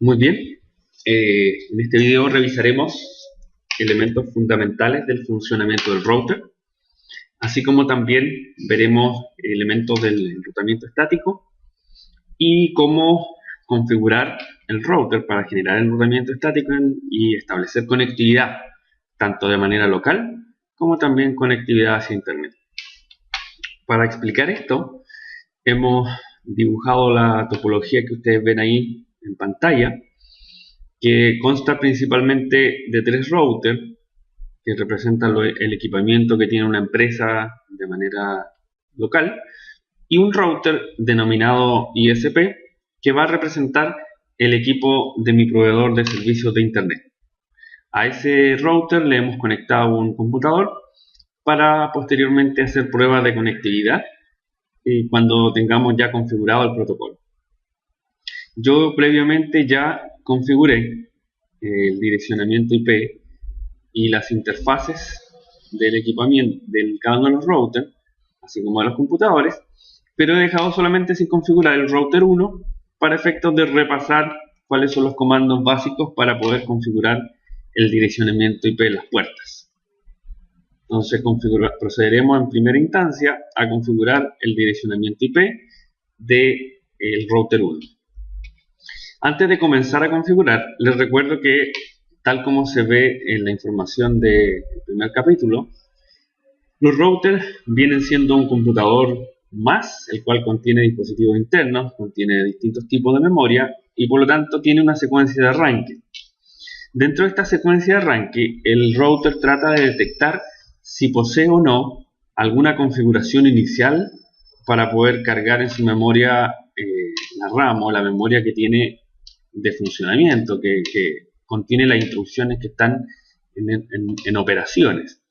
Muy bien, en este video revisaremos elementos fundamentales del funcionamiento del router, así como también veremos elementos del enrutamiento estático y cómo configurar el router para generar el enrutamiento estático y establecer conectividad, tanto de manera local como también conectividad hacia Internet. Para explicar esto, hemos dibujado la topología que ustedes ven ahí en pantalla, que consta principalmente de 3 routers que representan el equipamiento que tiene una empresa de manera local, y un router denominado ISP que va a representar el equipo de mi proveedor de servicios de Internet. A ese router le hemos conectado un computador para posteriormente hacer pruebas de conectividad cuando tengamos ya configurado el protocolo. Yo previamente ya configuré el direccionamiento IP y las interfaces del equipamiento de cada uno de los routers, así como de los computadores, pero he dejado solamente sin configurar el router 1 para efectos de repasar cuáles son los comandos básicos para poder configurar el direccionamiento IP de las puertas. Entonces procederemos en primera instancia a configurar el direccionamiento IP del router 1. Antes de comenzar a configurar, les recuerdo que, tal como se ve en la información del primer capítulo, los routers vienen siendo un computador más, el cual contiene dispositivos internos, contiene distintos tipos de memoria y por lo tanto tiene una secuencia de arranque. Dentro de esta secuencia de arranque, el router trata de detectar si posee o no alguna configuración inicial para poder cargar en su memoria la RAM o la memoria que tiene de funcionamiento, que contiene las instrucciones que están en operaciones.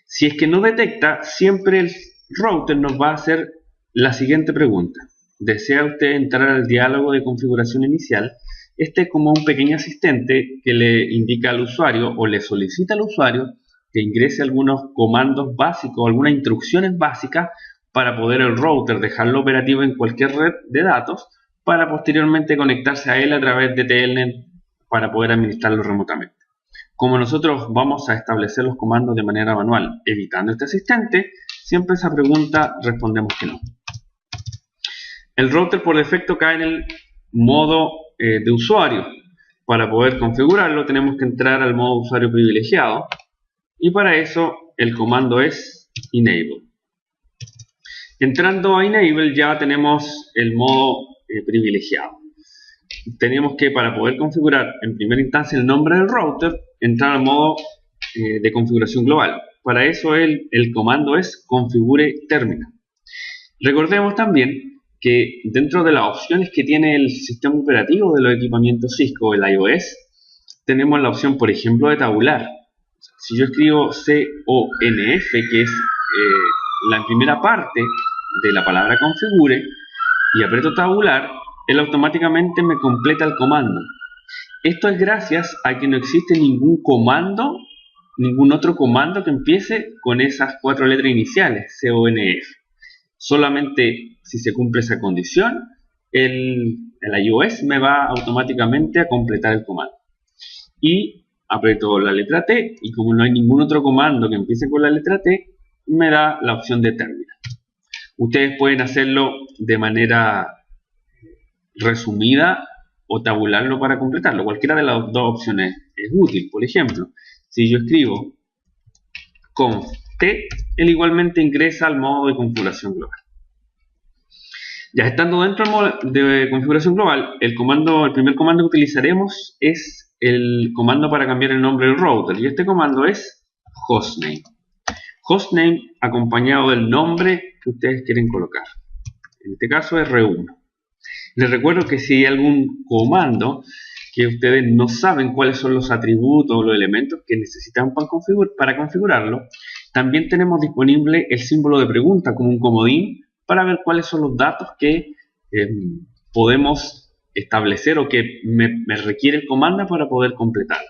Si es que no detecta, siempre el router nos va a hacer la siguiente pregunta: ¿desea usted entrar al diálogo de configuración inicial? Este es como un pequeño asistente que le indica al usuario o le solicita al usuario que ingrese algunos comandos básicos o algunas instrucciones básicas para poder el router dejarlo operativo en cualquier red de datos, para posteriormente conectarse a él a través de Telnet para poder administrarlo remotamente. Como nosotros vamos a establecer los comandos de manera manual, evitando este asistente, siempre esa pregunta respondemos que no. El router por defecto cae en el modo de usuario. Para poder configurarlo tenemos que entrar al modo usuario privilegiado y para eso el comando es enable. Entrando a enable ya tenemos el modo privilegiado. Tenemos que, para poder configurar en primera instancia el nombre del router, entrar al modo de configuración global. Para eso el comando es configure terminal. Recordemos también que dentro de las opciones que tiene el sistema operativo de los equipamientos Cisco, el iOS, tenemos la opción, por ejemplo, de tabular. Si yo escribo CONF, que es la primera parte de la palabra configure, y aprieto tabular, él automáticamente me completa el comando. Esto es gracias a que no existe ningún otro comando que empiece con esas 4 letras iniciales, CONF. Solamente si se cumple esa condición, el iOS me va automáticamente a completar el comando. Y aprieto la letra T, y como no hay ningún otro comando que empiece con la letra T, me da la opción de terminal. Ustedes pueden hacerlo de manera resumida o tabularlo para completarlo. Cualquiera de las dos opciones es útil. Por ejemplo, si yo escribo conf t, él igualmente ingresa al modo de configuración global. Ya estando dentro del modo de configuración global, el primer comando que utilizaremos es el comando para cambiar el nombre del router, y este comando es hostname. Hostname acompañado del nombre que ustedes quieren colocar. En este caso es R1. Les recuerdo que si hay algún comando que ustedes no saben cuáles son los atributos o los elementos que necesitan para configurarlo, también tenemos disponible el símbolo de pregunta como un comodín para ver cuáles son los datos que podemos establecer o que me requiere el comando para poder completarlo.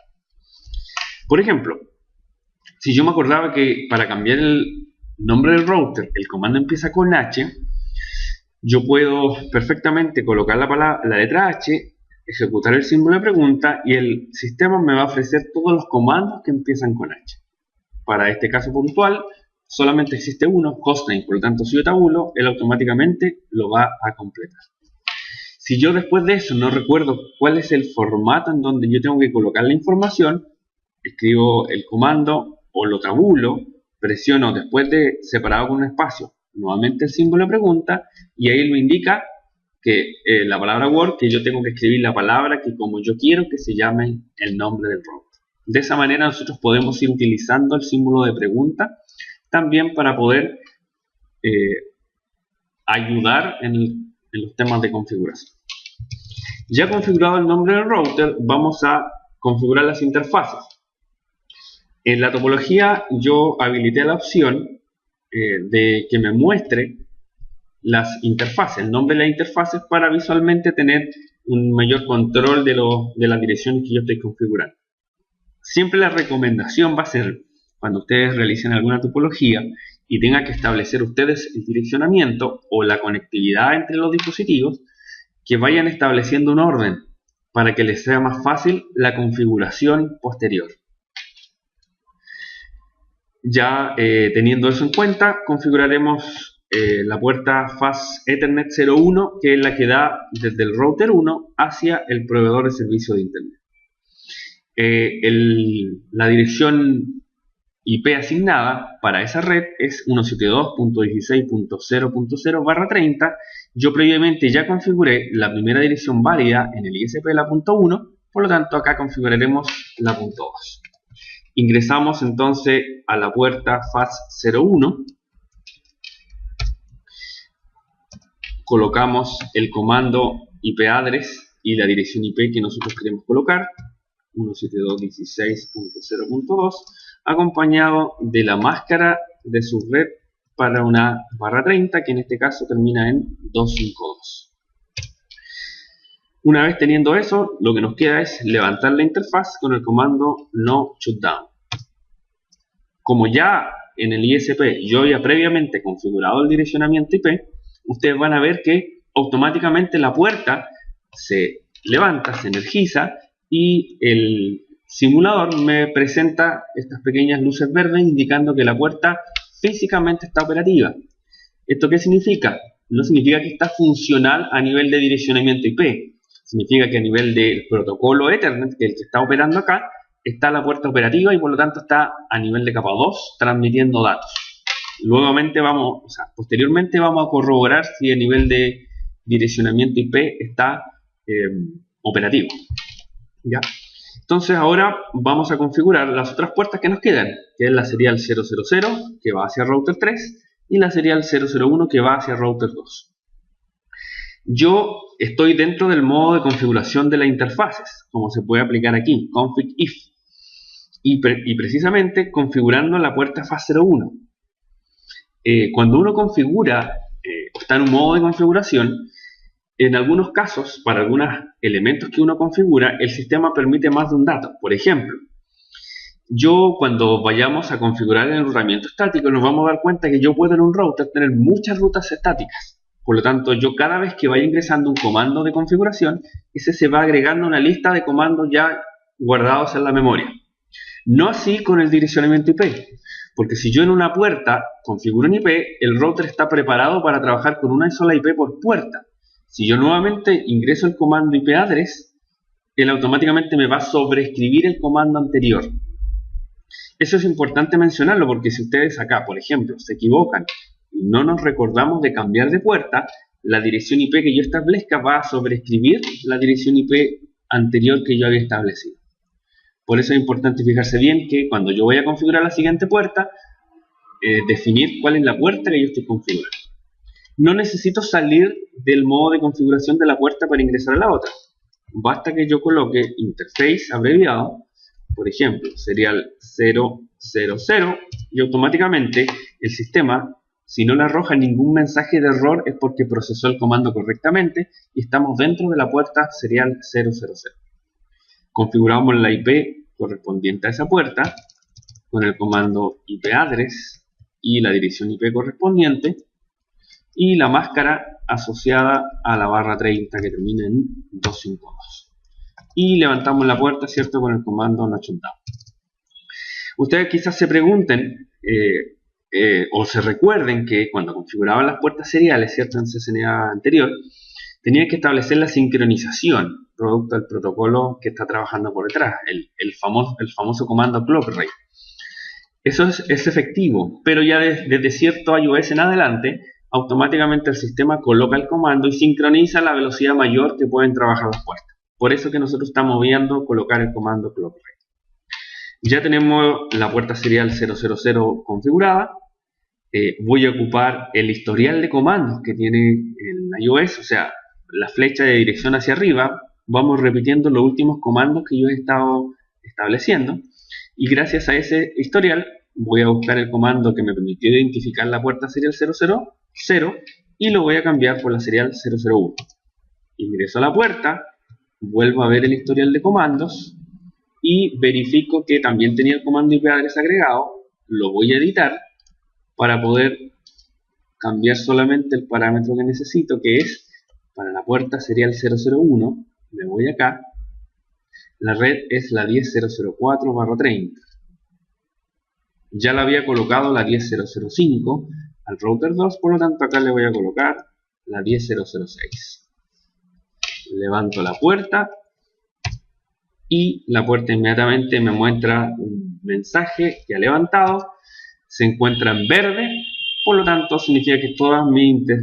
Por ejemplo, si yo me acordaba que para cambiar el nombre del router el comando empieza con H, yo puedo perfectamente colocar la letra H, ejecutar el símbolo de pregunta y el sistema me va a ofrecer todos los comandos que empiezan con H. Para este caso puntual, solamente existe uno, hostname, por lo tanto si yo tabulo, él automáticamente lo va a completar. Si yo después de eso no recuerdo cuál es el formato en donde yo tengo que colocar la información, escribo el comando o lo tabulo, presiono después de separado con un espacio, nuevamente el símbolo de pregunta y ahí lo indica que la palabra Word, que yo tengo que escribir la palabra que como yo quiero que se llame el nombre del router. De esa manera nosotros podemos ir utilizando el símbolo de pregunta también para poder ayudar en los temas de configuración. Ya configurado el nombre del router, vamos a configurar las interfaces. En la topología yo habilité la opción de que me muestre las interfaces, el nombre de las interfaces para visualmente tener un mayor control de las direcciones que yo estoy configurando. Siempre la recomendación va a ser, cuando ustedes realicen alguna topología y tengan que establecer ustedes el direccionamiento o la conectividad entre los dispositivos, que vayan estableciendo un orden para que les sea más fácil la configuración posterior. Ya teniendo eso en cuenta, configuraremos la puerta Fast Ethernet 01, que es la que da desde el router 1 hacia el proveedor de servicio de Internet. La dirección IP asignada para esa red es 172.16.0.0/30. Yo previamente ya configuré la primera dirección válida en el ISP la .1, por lo tanto acá configuraremos la .2. Ingresamos entonces a la puerta FAS01, colocamos el comando IP address y la dirección IP que nosotros queremos colocar, 172.16.0.2, acompañado de la máscara de subred para una /30 que en este caso termina en 252. Una vez teniendo eso, lo que nos queda es levantar la interfaz con el comando no shutdown. Como ya en el ISP yo había previamente configurado el direccionamiento IP, ustedes van a ver que automáticamente la puerta se levanta, se energiza y el simulador me presenta estas pequeñas luces verdes indicando que la puerta físicamente está operativa. ¿Esto qué significa? No significa que está funcional a nivel de direccionamiento IP. Significa que a nivel del protocolo Ethernet, que es el que está operando acá, está la puerta operativa y por lo tanto está a nivel de capa 2 transmitiendo datos. Posteriormente vamos a corroborar si a nivel de direccionamiento IP está operativo. ¿Ya? Entonces ahora vamos a configurar las otras puertas que nos quedan, que es la serial 000 que va hacia router 3 y la serial 001 que va hacia router 2. Yo estoy dentro del modo de configuración de las interfaces, como se puede aplicar aquí, config if, y precisamente configurando la puerta FAS01. Cuando uno configura, está en un modo de configuración, en algunos casos, para algunos elementos que uno configura, el sistema permite más de un dato. Por ejemplo, cuando vayamos a configurar el enrutamiento estático, nos vamos a dar cuenta que yo puedo en un router tener muchas rutas estáticas. Por lo tanto, yo cada vez que vaya ingresando un comando de configuración, ese se va agregando a una lista de comandos ya guardados en la memoria. No así con el direccionamiento IP, porque si yo en una puerta configuro un IP, el router está preparado para trabajar con una sola IP por puerta. Si yo nuevamente ingreso el comando IP address, él automáticamente me va a sobreescribir el comando anterior. Eso es importante mencionarlo porque si ustedes acá, por ejemplo, se equivocan y no nos recordamos de cambiar de puerta, la dirección IP que yo establezca va a sobreescribir la dirección IP anterior que yo había establecido. Por eso es importante fijarse bien que cuando yo voy a configurar la siguiente puerta, definir cuál es la puerta que yo estoy configurando. No necesito salir del modo de configuración de la puerta para ingresar a la otra. Basta que yo coloque interface abreviado, por ejemplo, serial 000, y automáticamente el sistema, si no le arroja ningún mensaje de error, es porque procesó el comando correctamente y estamos dentro de la puerta serial 000. Configuramos la IP correspondiente a esa puerta con el comando IP address y la dirección IP correspondiente y la máscara asociada a la /30 que termina en 252. y levantamos la puerta, ¿cierto?, con el comando notch down. Ustedes quizás se pregunten o se recuerden que cuando configuraban las puertas seriales, ¿cierto?, en CCNA anterior, tenían que establecer la sincronización producto del protocolo que está trabajando por detrás, el famoso comando clock rate. Eso es efectivo, pero ya desde cierto iOS en adelante, automáticamente el sistema coloca el comando y sincroniza la velocidad mayor que pueden trabajar las puertas. Por eso que nosotros estamos viendo colocar el comando clock rate. Ya tenemos la puerta serial 000 configurada. Voy a ocupar el historial de comandos que tiene el iOS, o sea, la flecha de dirección hacia arriba. Vamos repitiendo los últimos comandos que yo he estado estableciendo. Y gracias a ese historial voy a buscar el comando que me permitió identificar la puerta serial 000 y lo voy a cambiar por la serial 001. Ingreso a la puerta, vuelvo a ver el historial de comandos y verifico que también tenía el comando IP address agregado. Lo voy a editar para poder cambiar solamente el parámetro que necesito, que es para la puerta serial 001. Me voy acá. La red es la 10.004/30. Ya la había colocado la 10.005 al router 2, por lo tanto acá le voy a colocar la 10.006. Levanto la puerta y la puerta inmediatamente me muestra un mensaje que ha levantado. Se encuentra en verde, por lo tanto significa que todas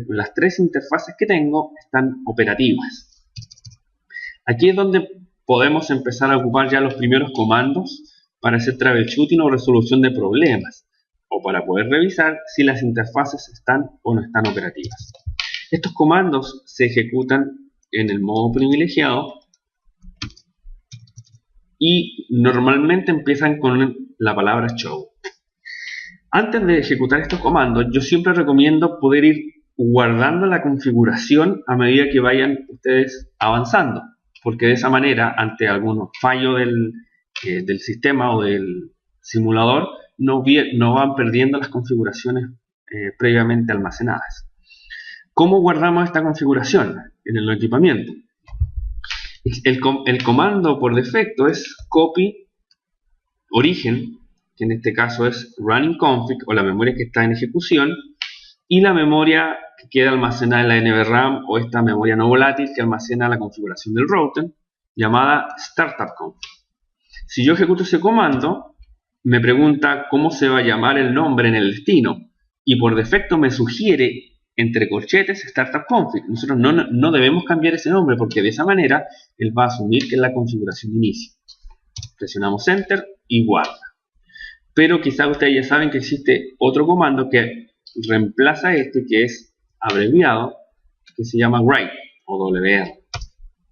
las tres interfaces que tengo están operativas. Aquí es donde podemos empezar a ocupar ya los primeros comandos para hacer troubleshooting o resolución de problemas, o para poder revisar si las interfaces están o no están operativas. Estos comandos se ejecutan en el modo privilegiado y normalmente empiezan con la palabra show. Antes de ejecutar estos comandos, yo siempre recomiendo poder ir guardando la configuración a medida que vayan ustedes avanzando, porque de esa manera, ante algunos fallos del sistema o del simulador, no van perdiendo las configuraciones previamente almacenadas. ¿Cómo guardamos esta configuración en el equipamiento? El comando por defecto es copy origen, que en este caso es running config, o la memoria que está en ejecución, y la memoria que queda almacenada en la NVRAM, o esta memoria no volátil que almacena la configuración del router, llamada startup config. Si yo ejecuto ese comando, me pregunta cómo se va a llamar el nombre en el destino, y por defecto me sugiere entre corchetes startup config. Nosotros no debemos cambiar ese nombre, porque de esa manera él va a asumir que es la configuración de inicio. Presionamos enter y guarda. Pero quizás ustedes ya saben que existe otro comando que reemplaza este, que es abreviado, que se llama write o WR.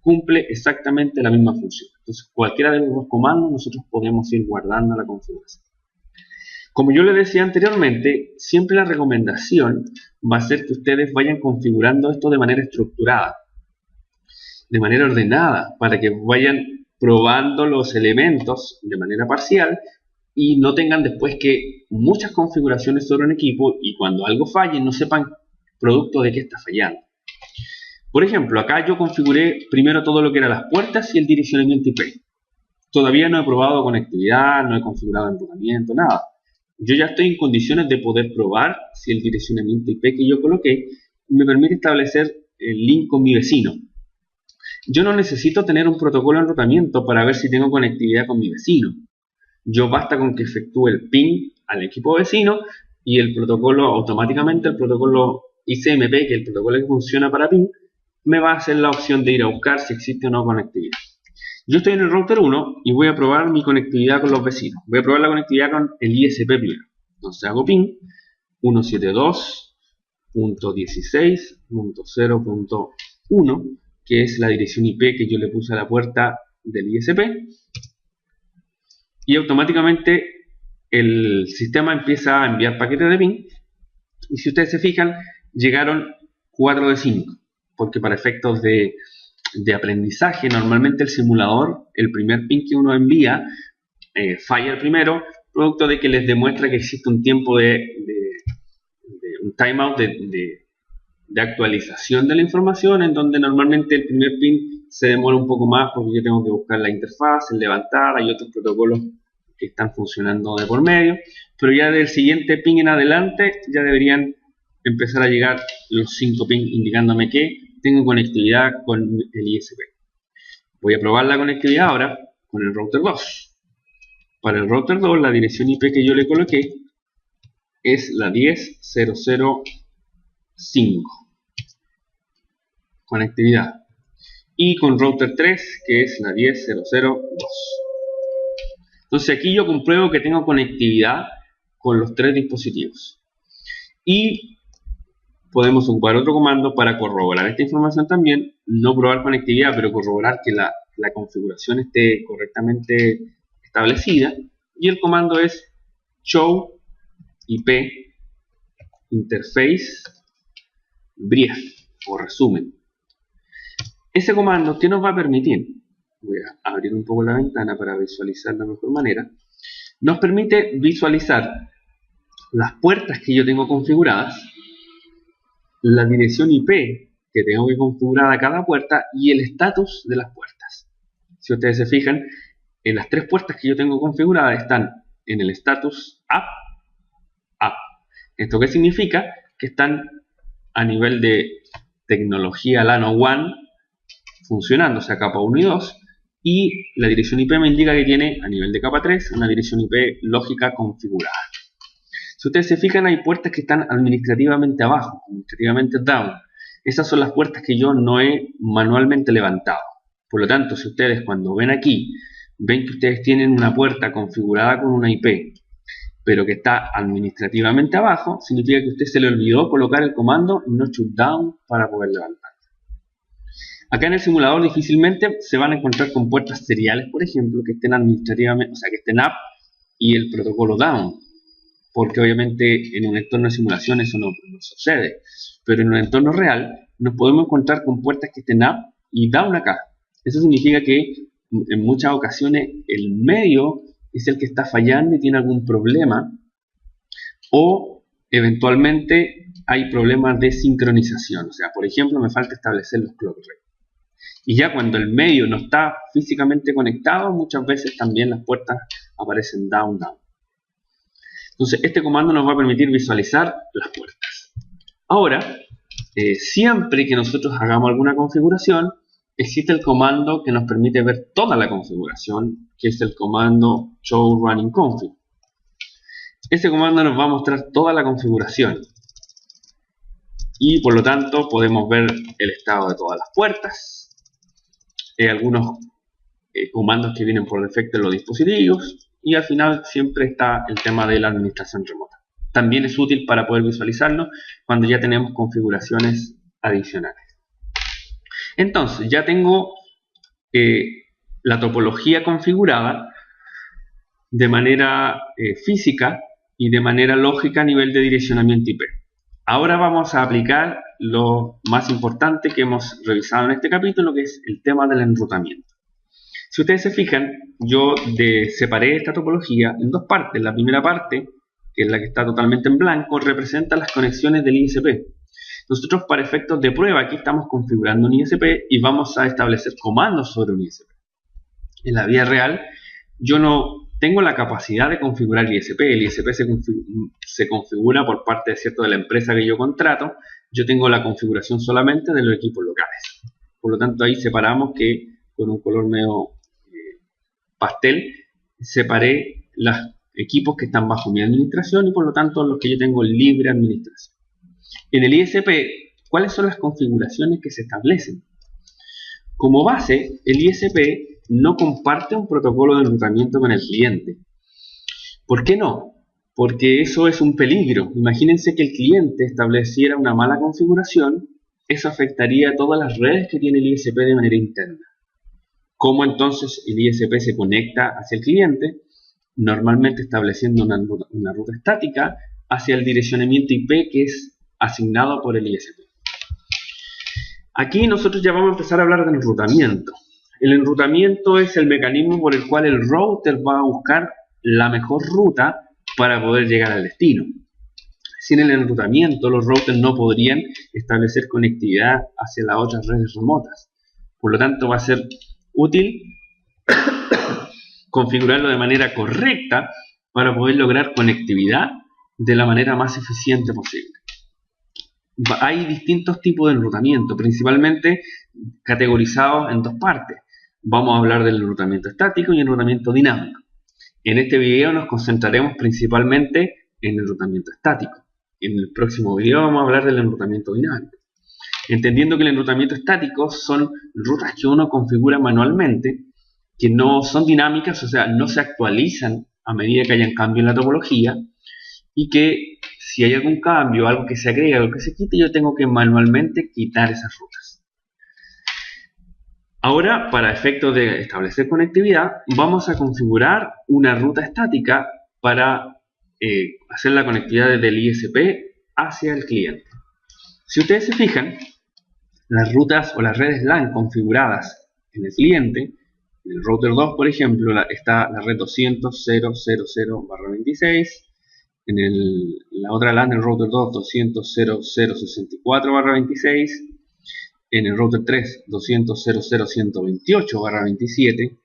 Cumple exactamente la misma función. Entonces, cualquiera de los dos comandos nosotros podemos ir guardando la configuración. Como yo les decía anteriormente, siempre la recomendación va a ser que ustedes vayan configurando esto de manera estructurada, de manera ordenada, para que vayan probando los elementos de manera parcial y no tengan después que muchas configuraciones sobre un equipo y cuando algo falle no sepan producto de qué está fallando. Por ejemplo, acá yo configuré primero todo lo que eran las puertas y el direccionamiento IP. Todavía no he probado conectividad, no he configurado enrutamiento, nada. Yo ya estoy en condiciones de poder probar si el direccionamiento IP que yo coloqué me permite establecer el link con mi vecino. Yo no necesito tener un protocolo de enrutamiento para ver si tengo conectividad con mi vecino. Yo basta con que efectúe el ping al equipo vecino y el protocolo, automáticamente el protocolo ICMP, que es el protocolo que funciona para ping, me va a hacer la opción de ir a buscar si existe o no conectividad. Yo estoy en el router 1 y voy a probar mi conectividad con los vecinos. Voy a probar la conectividad con el ISP primero. Entonces hago ping 172.16.0.1, que es la dirección IP que yo le puse a la puerta del ISP. Y automáticamente el sistema empieza a enviar paquetes de ping. Y si ustedes se fijan, llegaron 4 de 5. Porque para efectos de aprendizaje, normalmente el simulador, el primer ping que uno envía, falla el primero, producto de que les demuestra que existe un tiempo un timeout de de actualización de la información, en donde normalmente el primer pin se demora un poco más porque yo tengo que buscar la interfaz, el levantar, hay otros protocolos que están funcionando de por medio, pero ya del siguiente pin en adelante ya deberían empezar a llegar los 5 pins indicándome que tengo conectividad con el ISP. Voy a probar la conectividad ahora con el router 2. Para el router 2 la dirección IP que yo le coloqué es la 10.0.0.5 conectividad, y con router 3 que es la 10.0.0.2. Entonces aquí yo compruebo que tengo conectividad con los 3 dispositivos, y podemos ocupar otro comando para corroborar esta información también, no probar conectividad, pero corroborar que la configuración esté correctamente establecida, y el comando es show IP interface brief o resumen. Ese comando, ¿qué nos va a permitir? Voy a abrir un poco la ventana para visualizar de mejor manera. Nos permite visualizar las puertas que yo tengo configuradas, la dirección IP que tengo que configurar a cada puerta y el estatus de las puertas. Si ustedes se fijan, en las 3 puertas que yo tengo configuradas están en el estatus up. ¿Esto qué significa? Que están a nivel de tecnología LAN WAN funcionando, o sea, capa 1 y 2, y la dirección IP me indica que tiene a nivel de capa 3 una dirección IP lógica configurada. Si ustedes se fijan, hay puertas que están administrativamente abajo, administrativamente down. Esas son las puertas que yo no he manualmente levantado. Por lo tanto, si ustedes cuando ven aquí, ven que ustedes tienen una puerta configurada con una IP, pero que está administrativamente abajo, significa que a usted se le olvidó colocar el comando no shutdown para poder levantar. Acá en el simulador difícilmente se van a encontrar con puertas seriales, por ejemplo, que estén administrativamente, o sea, que estén up y el protocolo down, porque obviamente en un entorno de simulación eso no sucede, pero en un entorno real nos podemos encontrar con puertas que estén up y down acá. Eso significa que en muchas ocasiones el medio es el que está fallando y tiene algún problema, o eventualmente hay problemas de sincronización. O sea, por ejemplo, me falta establecer los clock rates. Y ya cuando el medio no está físicamente conectado, muchas veces también las puertas aparecen down. Entonces, este comando nos va a permitir visualizar las puertas. Ahora, siempre que nosotros hagamos alguna configuración, existe el comando que nos permite ver toda la configuración, que es el comando show running config. Ese comando nos va a mostrar toda la configuración y por lo tanto podemos ver el estado de todas las puertas, algunos comandos que vienen por defecto en los dispositivos, y al final siempre está el tema de la administración remota. También es útil para poder visualizarlo cuando ya tenemos configuraciones adicionales. Entonces ya tengo la topología configurada de manera física y de manera lógica a nivel de direccionamiento IP. Ahora vamos a aplicar lo más importante que hemos revisado en este capítulo, que es el tema del enrutamiento. Si ustedes se fijan, yo separé esta topología en 2 partes. La primera parte, que es la que está totalmente en blanco, representa las conexiones del ISP. Nosotros, para efectos de prueba, aquí estamos configurando un ISP y vamos a establecer comandos sobre un ISP. En la vida real, yo no tengo la capacidad de configurar el ISP. El ISP se configura por parte de la empresa que yo contrato. Yo tengo la configuración solamente de los equipos locales. Por lo tanto, ahí separamos que con un color medio pastel, separé los equipos que están bajo mi administración y por lo tanto los que yo tengo libre administración. En el ISP, ¿cuáles son las configuraciones que se establecen? Como base, el ISP no comparte un protocolo de enrutamiento con el cliente. ¿Por qué no? Porque eso es un peligro. Imagínense que el cliente estableciera una mala configuración, eso afectaría a todas las redes que tiene el ISP de manera interna. ¿Cómo entonces el ISP se conecta hacia el cliente? Normalmente estableciendo una ruta estática hacia el direccionamiento IP que es asignado por el ISP. Aquí nosotros ya vamos a empezar a hablar de enrutamiento. El enrutamiento es el mecanismo por el cual el router va a buscar la mejor ruta para poder llegar al destino. Sin el enrutamiento, los routers no podrían establecer conectividad hacia las otras redes remotas. Por lo tanto, va a ser útil configurarlo de manera correcta para poder lograr conectividad de la manera más eficiente posible. Hay distintos tipos de enrutamiento, principalmente categorizados en dos partes. Vamos a hablar del enrutamiento estático y enrutamiento dinámico. En este video nos concentraremos principalmente en el enrutamiento estático. En el próximo video vamos a hablar del enrutamiento dinámico. Entendiendo que el enrutamiento estático son rutas que uno configura manualmente, que no son dinámicas, o sea, no se actualizan a medida que hayan cambios en la topología, y que si hay algún cambio, algo que se agrega, algo que se quite, yo tengo que manualmente quitar esas rutas. Ahora, para efectos de establecer conectividad, vamos a configurar una ruta estática para hacer la conectividad desde el ISP hacia el cliente. Si ustedes se fijan, las rutas o las redes LAN configuradas en el cliente, en el router 2, por ejemplo, está la red 200.0.0.0/26, en la otra LAN del router 2, 200.0.0.64/26, en el router 3, 200.0.0.128/27,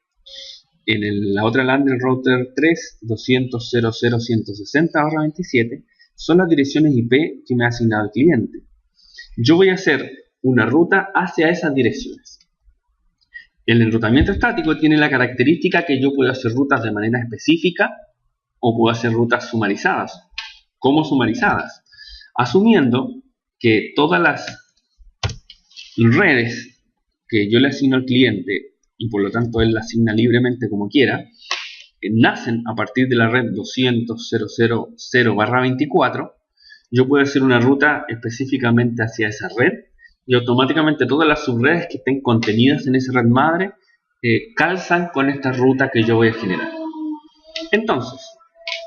en la otra LAN del router 3, 200.0.0.160/27, son las direcciones IP que me ha asignado el cliente. Yo voy a hacer una ruta hacia esas direcciones. El enrutamiento estático tiene la característica que yo puedo hacer rutas de manera específica o puedo hacer rutas sumarizadas. ¿Cómo sumarizadas? Asumiendo que todas las redes que yo le asigno al cliente y por lo tanto él la asigna libremente como quiera, nacen a partir de la red 200.0.0.0/24, yo puedo hacer una ruta específicamente hacia esa red y automáticamente todas las subredes que estén contenidas en esa red madre calzan con esta ruta que yo voy a generar. Entonces,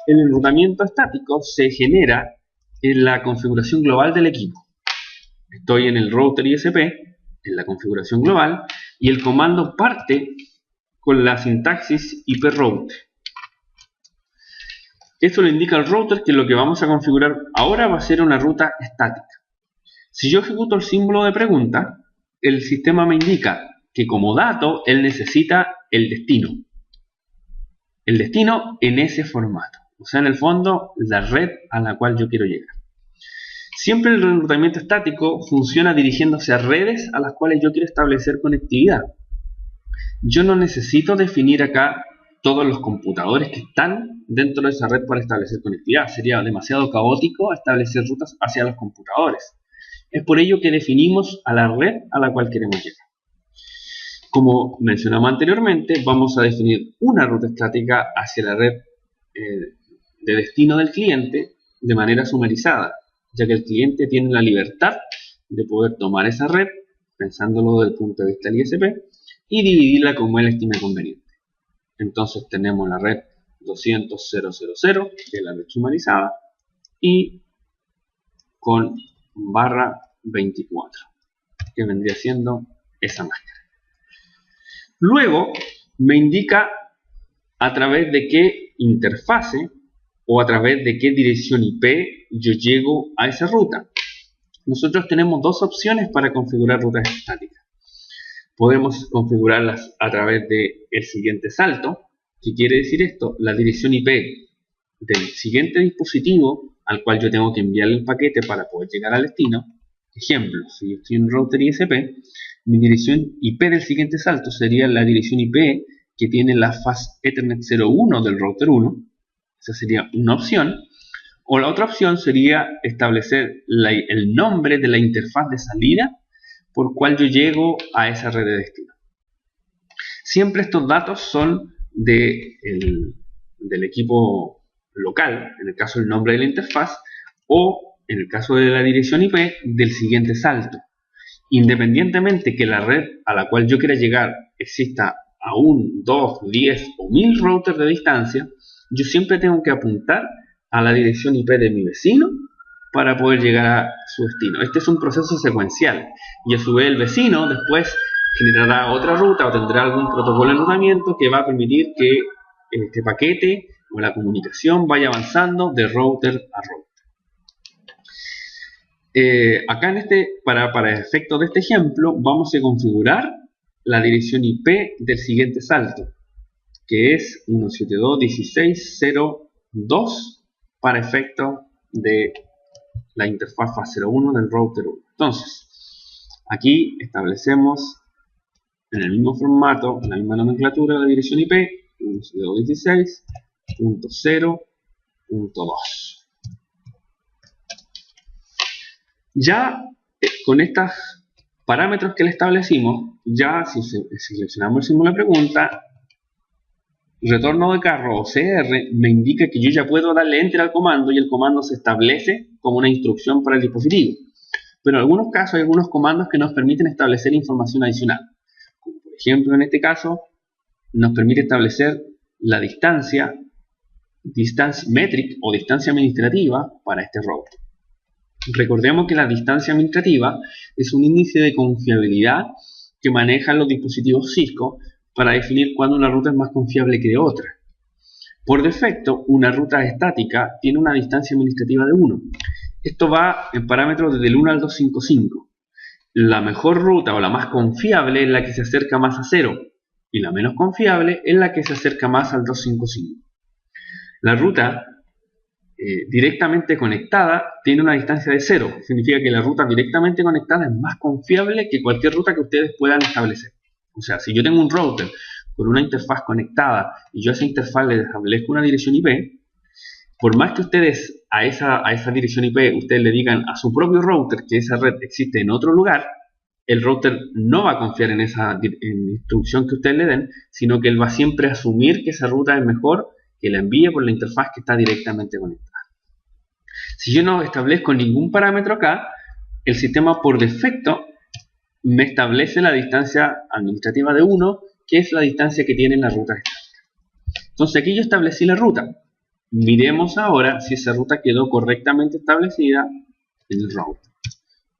el enrutamiento estático se genera en la configuración global del equipo. Estoy en el router ISP, en la configuración global, y el comando parte con la sintaxis iproute. Esto le indica al router que lo que vamos a configurar ahora va a ser una ruta estática. Si yo ejecuto el símbolo de pregunta, el sistema me indica que como dato él necesita el destino. El destino en ese formato. O sea, en el fondo, la red a la cual yo quiero llegar. Siempre el enrutamiento estático funciona dirigiéndose a redes a las cuales yo quiero establecer conectividad. Yo no necesito definir acá todos los computadores que están dentro de esa red para establecer conectividad. Sería demasiado caótico establecer rutas hacia los computadores. Es por ello que definimos a la red a la cual queremos llegar. Como mencionamos anteriormente, vamos a definir una ruta estática hacia la red de destino del cliente de manera sumarizada, ya que el cliente tiene la libertad de poder tomar esa red, pensándolo desde el punto de vista del ISP, y dividirla como él estime conveniente. Entonces tenemos la red 200.0.0.0, que es la red sumarizada, y con /24, que vendría siendo esa máscara. Luego me indica a través de qué interfase o a través de qué dirección IP yo llego a esa ruta. Nosotros tenemos dos opciones para configurar rutas estáticas. Podemos configurarlas a través del siguiente salto. ¿Qué quiere decir esto? La dirección IP del siguiente dispositivo al cual yo tengo que enviarle el paquete para poder llegar al destino. Ejemplo, si yo estoy en un router ISP, mi dirección IP del siguiente salto sería la dirección IP que tiene la faz Ethernet 01 del router 1. Esa sería una opción. O la otra opción sería establecer el nombre de la interfaz de salida por cual yo llego a esa red de destino. Siempre estos datos son del equipo local, en el caso del nombre de la interfaz, o en el caso de la dirección IP, del siguiente salto. Independientemente que la red a la cual yo quiera llegar exista a 1, 2, 10 o 1000 routers de distancia, yo siempre tengo que apuntar a la dirección IP de mi vecino para poder llegar a su destino. Este es un proceso secuencial y a su vez el vecino después generará otra ruta o tendrá algún protocolo de enrutamiento que va a permitir que este paquete o la comunicación vaya avanzando de router a router. Acá para efectos de este ejemplo, vamos a configurar la dirección IP del siguiente salto, que es 172.16.0.2 para efectos de la interfaz fase 01 del router 1. Entonces, aquí establecemos en el mismo formato, en la misma nomenclatura, la dirección IP 172.16.0.2. Ya con estos parámetros que le establecimos, ya si seleccionamos el símbolo de pregunta, retorno de carro o CR me indica que yo ya puedo darle enter al comando y el comando se establece como una instrucción para el dispositivo. Pero en algunos casos hay algunos comandos que nos permiten establecer información adicional. Como por ejemplo, en este caso, nos permite establecer la distancia, distance metric o distancia administrativa para este router. Recordemos que la distancia administrativa es un índice de confiabilidad que manejan los dispositivos Cisco para definir cuándo una ruta es más confiable que otra. Por defecto, una ruta estática tiene una distancia administrativa de 1. Esto va en parámetros desde el 1 al 255. La mejor ruta o la más confiable es la que se acerca más a 0 y la menos confiable es la que se acerca más al 255. La ruta directamente conectada tiene una distancia de 0. Significa que la ruta directamente conectada es más confiable que cualquier ruta que ustedes puedan establecer. O sea, si yo tengo un router con una interfaz conectada y yo a esa interfaz le establezco una dirección IP, por más que ustedes a esa dirección IP ustedes le digan a su propio router que esa red existe en otro lugar, el router no va a confiar en esa instrucción que ustedes le den, sino que él va siempre a asumir que esa ruta es mejor que la envíe por la interfaz que está directamente conectada. Si yo no establezco ningún parámetro acá, el sistema por defecto me establece la distancia administrativa de 1, que es la distancia que tiene la ruta estática. Entonces aquí yo establecí la ruta. Miremos ahora si esa ruta quedó correctamente establecida en el router.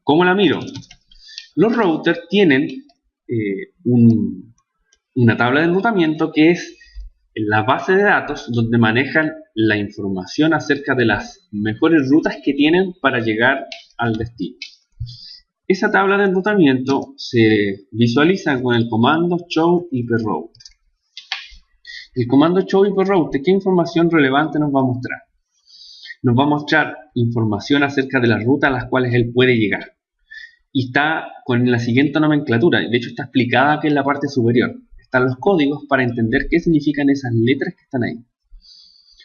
¿Cómo la miro? Los routers tienen una tabla de enrutamiento que es la base de datos donde manejan la información acerca de las mejores rutas que tienen para llegar al destino. Esa tabla de enrutamiento se visualiza con el comando show iproute. El comando show iproute, ¿qué información relevante nos va a mostrar? Nos va a mostrar información acerca de las rutas a las cuales él puede llegar. Y está con la siguiente nomenclatura, de hecho está explicada aquí en la parte superior. Están los códigos para entender qué significan esas letras que están ahí.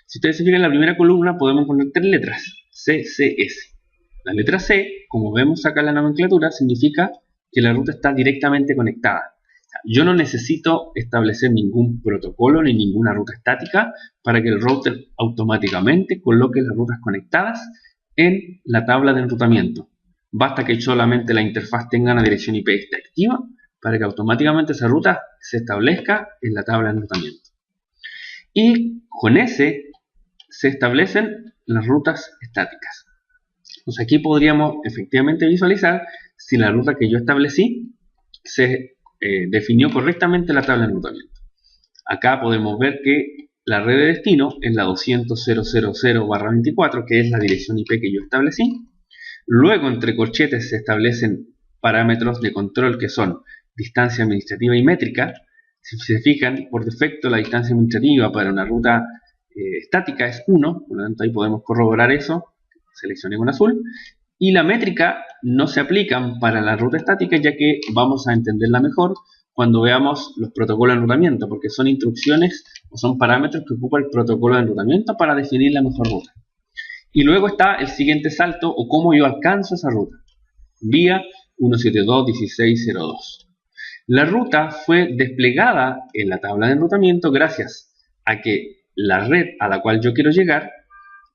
Si ustedes se fijan en la primera columna podemos poner 3 letras, C, C, S. La letra C, como vemos acá en la nomenclatura, significa que la ruta está directamente conectada. Yo no necesito establecer ningún protocolo ni ninguna ruta estática para que el router automáticamente coloque las rutas conectadas en la tabla de enrutamiento. Basta que solamente la interfaz tenga una dirección IP activa para que automáticamente esa ruta se establezca en la tabla de enrutamiento. Y con ese se establecen las rutas estáticas. Entonces aquí podríamos efectivamente visualizar si la ruta que yo establecí se definió correctamente la tabla de enrutamiento. Acá podemos ver que la red de destino es la 200.000/24, que es la dirección IP que yo establecí. Luego entre corchetes se establecen parámetros de control que son distancia administrativa y métrica. Si se fijan, por defecto la distancia administrativa para una ruta estática es 1, por lo tanto ahí podemos corroborar eso. Seleccioné con azul. Y la métrica no se aplican para la ruta estática, ya que vamos a entenderla mejor cuando veamos los protocolos de enrutamiento, porque son instrucciones o son parámetros que ocupa el protocolo de enrutamiento para definir la mejor ruta. Y luego está el siguiente salto o cómo yo alcanzo esa ruta. Vía 172.16.0.2. La ruta fue desplegada en la tabla de enrutamiento gracias a que la red a la cual yo quiero llegar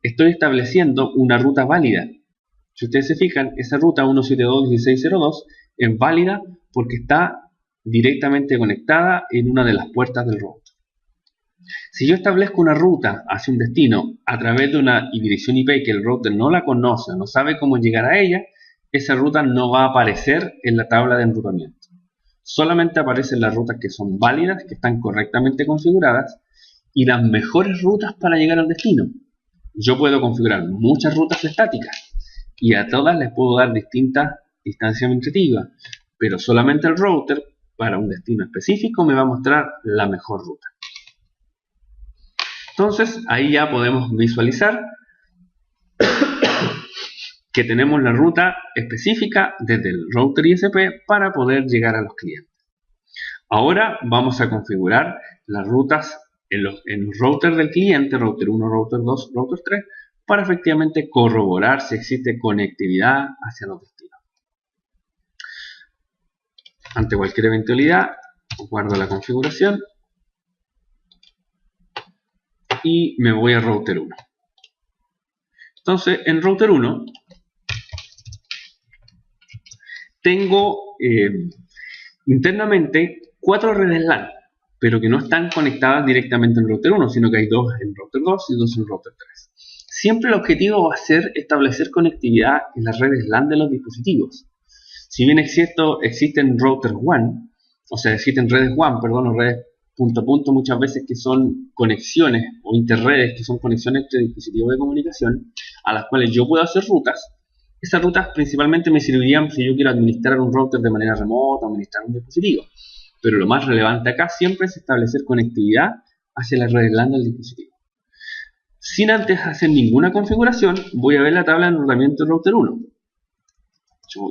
estoy estableciendo una ruta válida. Si ustedes se fijan, esa ruta 172.16.0.2 es válida porque está directamente conectada en una de las puertas del router. Si yo establezco una ruta hacia un destino a través de una dirección IP que el router no la conoce, no sabe cómo llegar a ella, esa ruta no va a aparecer en la tabla de enrutamiento. Solamente aparecen las rutas que son válidas, que están correctamente configuradas, y las mejores rutas para llegar al destino. Yo puedo configurar muchas rutas estáticas, y a todas les puedo dar distintas distancias administrativas, pero solamente el router para un destino específico me va a mostrar la mejor ruta. Entonces ahí ya podemos visualizar que tenemos la ruta específica desde el router ISP para poder llegar a los clientes. Ahora vamos a configurar las rutas en los routers del cliente, router 1, router 2, router 3, para efectivamente corroborar si existe conectividad hacia los destinos. Ante cualquier eventualidad, guardo la configuración y me voy a router 1. Entonces, en router 1 tengo internamente 4 redes LAN, pero que no están conectadas directamente en router 1, sino que hay 2 en router 2 y 2 en router 3. Siempre el objetivo va a ser establecer conectividad en las redes LAN de los dispositivos. Si bien es cierto, existen routers WAN, o sea, existen redes WAN, perdón, o redes punto a punto muchas veces que son conexiones o interredes que son conexiones entre dispositivos de comunicación a las cuales yo puedo hacer rutas. Esas rutas principalmente me servirían si yo quiero administrar un router de manera remota o administrar un dispositivo. Pero lo más relevante acá siempre es establecer conectividad hacia las redes LAN del dispositivo. Sin antes hacer ninguna configuración, voy a ver la tabla de enrutamiento del router 1.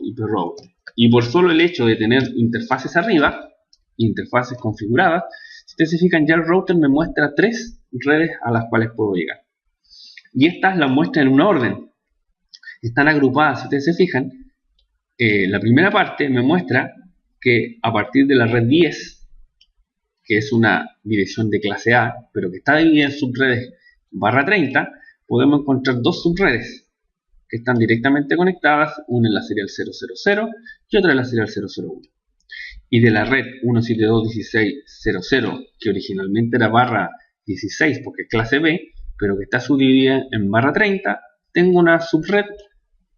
IP router. Y por solo el hecho de tener interfaces arriba, interfaces configuradas, si ustedes se fijan, ya el router me muestra 3 redes a las cuales puedo llegar. Y estas las muestra en una orden. Están agrupadas, si ustedes se fijan. La primera parte me muestra que a partir de la red 10, que es una dirección de clase A, pero que está dividida en subredes /30, podemos encontrar 2 subredes que están directamente conectadas, una en la serial 000 y otra en la serial 001. Y de la red 172.16.00, que originalmente era /16 porque es clase B, pero que está subdividida en /30, tengo una subred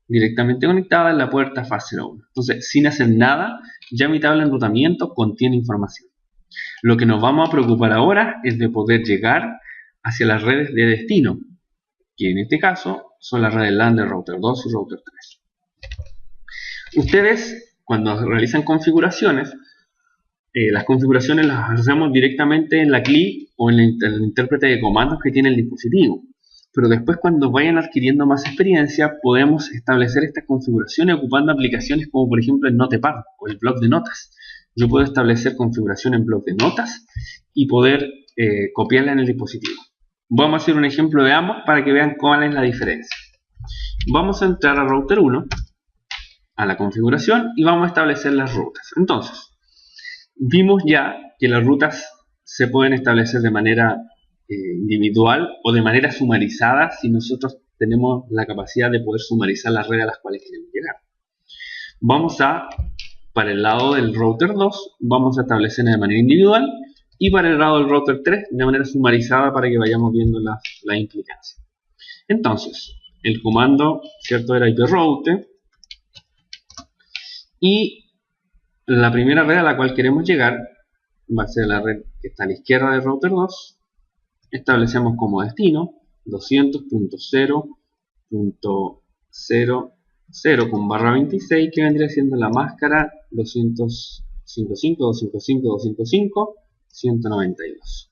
directamente conectada en la puerta fase 01. Entonces, sin hacer nada, ya mi tabla de enrutamiento contiene información. Lo que nos vamos a preocupar ahora es de poder llegar hacia las redes de destino, que en este caso son las redes LAN de router 2 y router 3. Ustedes, cuando realizan configuraciones, las configuraciones las hacemos directamente en la CLI o en el intérprete de comandos que tiene el dispositivo. Pero después, cuando vayan adquiriendo más experiencia, podemos establecer estas configuraciones ocupando aplicaciones como por ejemplo el Notepad o el bloc de notas. Yo puedo establecer configuración en bloc de notas y poder copiarla en el dispositivo. Vamos a hacer un ejemplo de ambos para que vean cuál es la diferencia. Vamos a entrar a router 1, a la configuración, y vamos a establecer las rutas. Entonces, vimos ya que las rutas se pueden establecer de manera individual o de manera sumarizada si nosotros tenemos la capacidad de poder sumarizar las redes a las cuales queremos llegar. Para el lado del router 2, vamos a establecer de manera individual, y para el lado del router 3 de manera sumarizada para que vayamos viendo la implicancia. Entonces, el comando, ¿cierto?, era IP route, y la primera red a la cual queremos llegar va a ser la red que está a la izquierda del router 2. Establecemos como destino 200.0.0.0 con /26, que vendría siendo la máscara 255.255.255.192.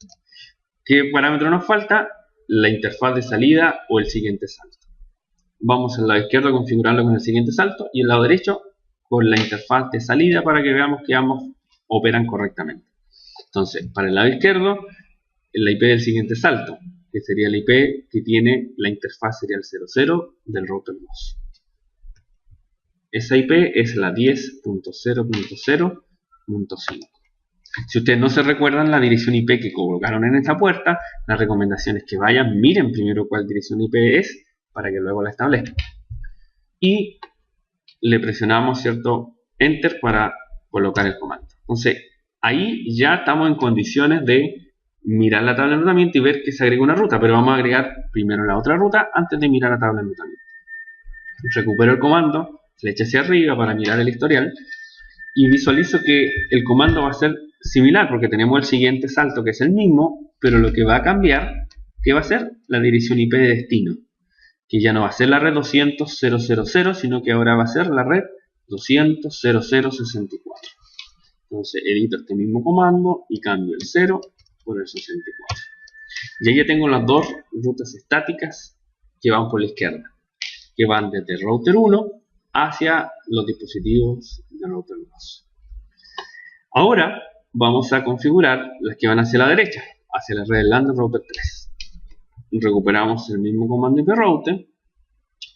¿Qué parámetro nos falta? La interfaz de salida o el siguiente salto. Vamos al lado izquierdo a configurarlo con el siguiente salto y el lado derecho con la interfaz de salida para que veamos que ambos operan correctamente. Entonces, para el lado izquierdo, la IP del siguiente salto, que sería la IP que tiene la interfaz serial 00 del router 2. Esa IP es la 10.0.0.5. Si ustedes no se recuerdan la dirección IP que colocaron en esta puerta, la recomendación es que vayan, miren primero cuál dirección IP es, para que luego la establezcan. Y le presionamos, ¿cierto?, Enter para colocar el comando. Entonces, ahí ya estamos en condiciones de mirar la tabla de enrutamiento y ver que se agrega una ruta, pero vamos a agregar primero la otra ruta antes de mirar la tabla de enrutamiento. Recupero el comando, flecha hacia arriba para mirar el historial y visualizo que el comando va a ser similar porque tenemos el siguiente salto que es el mismo, pero lo que va a cambiar, ¿qué va a ser? La dirección IP de destino. que ya no va a ser la red 200.0.0.0, sino que ahora va a ser la red 200.0.0.64. Entonces edito este mismo comando y cambio el 0 por el 64. Y ahí ya tengo las dos rutas estáticas que van por la izquierda, que van desde el router 1 hacia los dispositivos del router 2. Ahora vamos a configurar las que van hacia la derecha, hacia la red LAN del router 3. Recuperamos el mismo comando iprouter,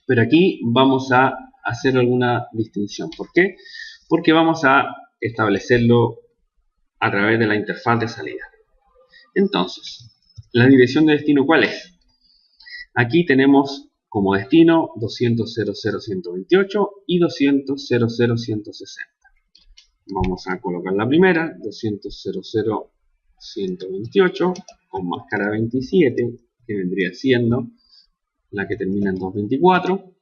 pero aquí vamos a hacer alguna distinción. ¿Por qué? Porque vamos a establecerlo a través de la interfaz de salida. Entonces, la dirección de destino, ¿cuál es? Aquí tenemos como destino 200.0.0.128 y 200.0.0.160. Vamos a colocar la primera, 200.0.0.128 con máscara 27, que vendría siendo la que termina en 224.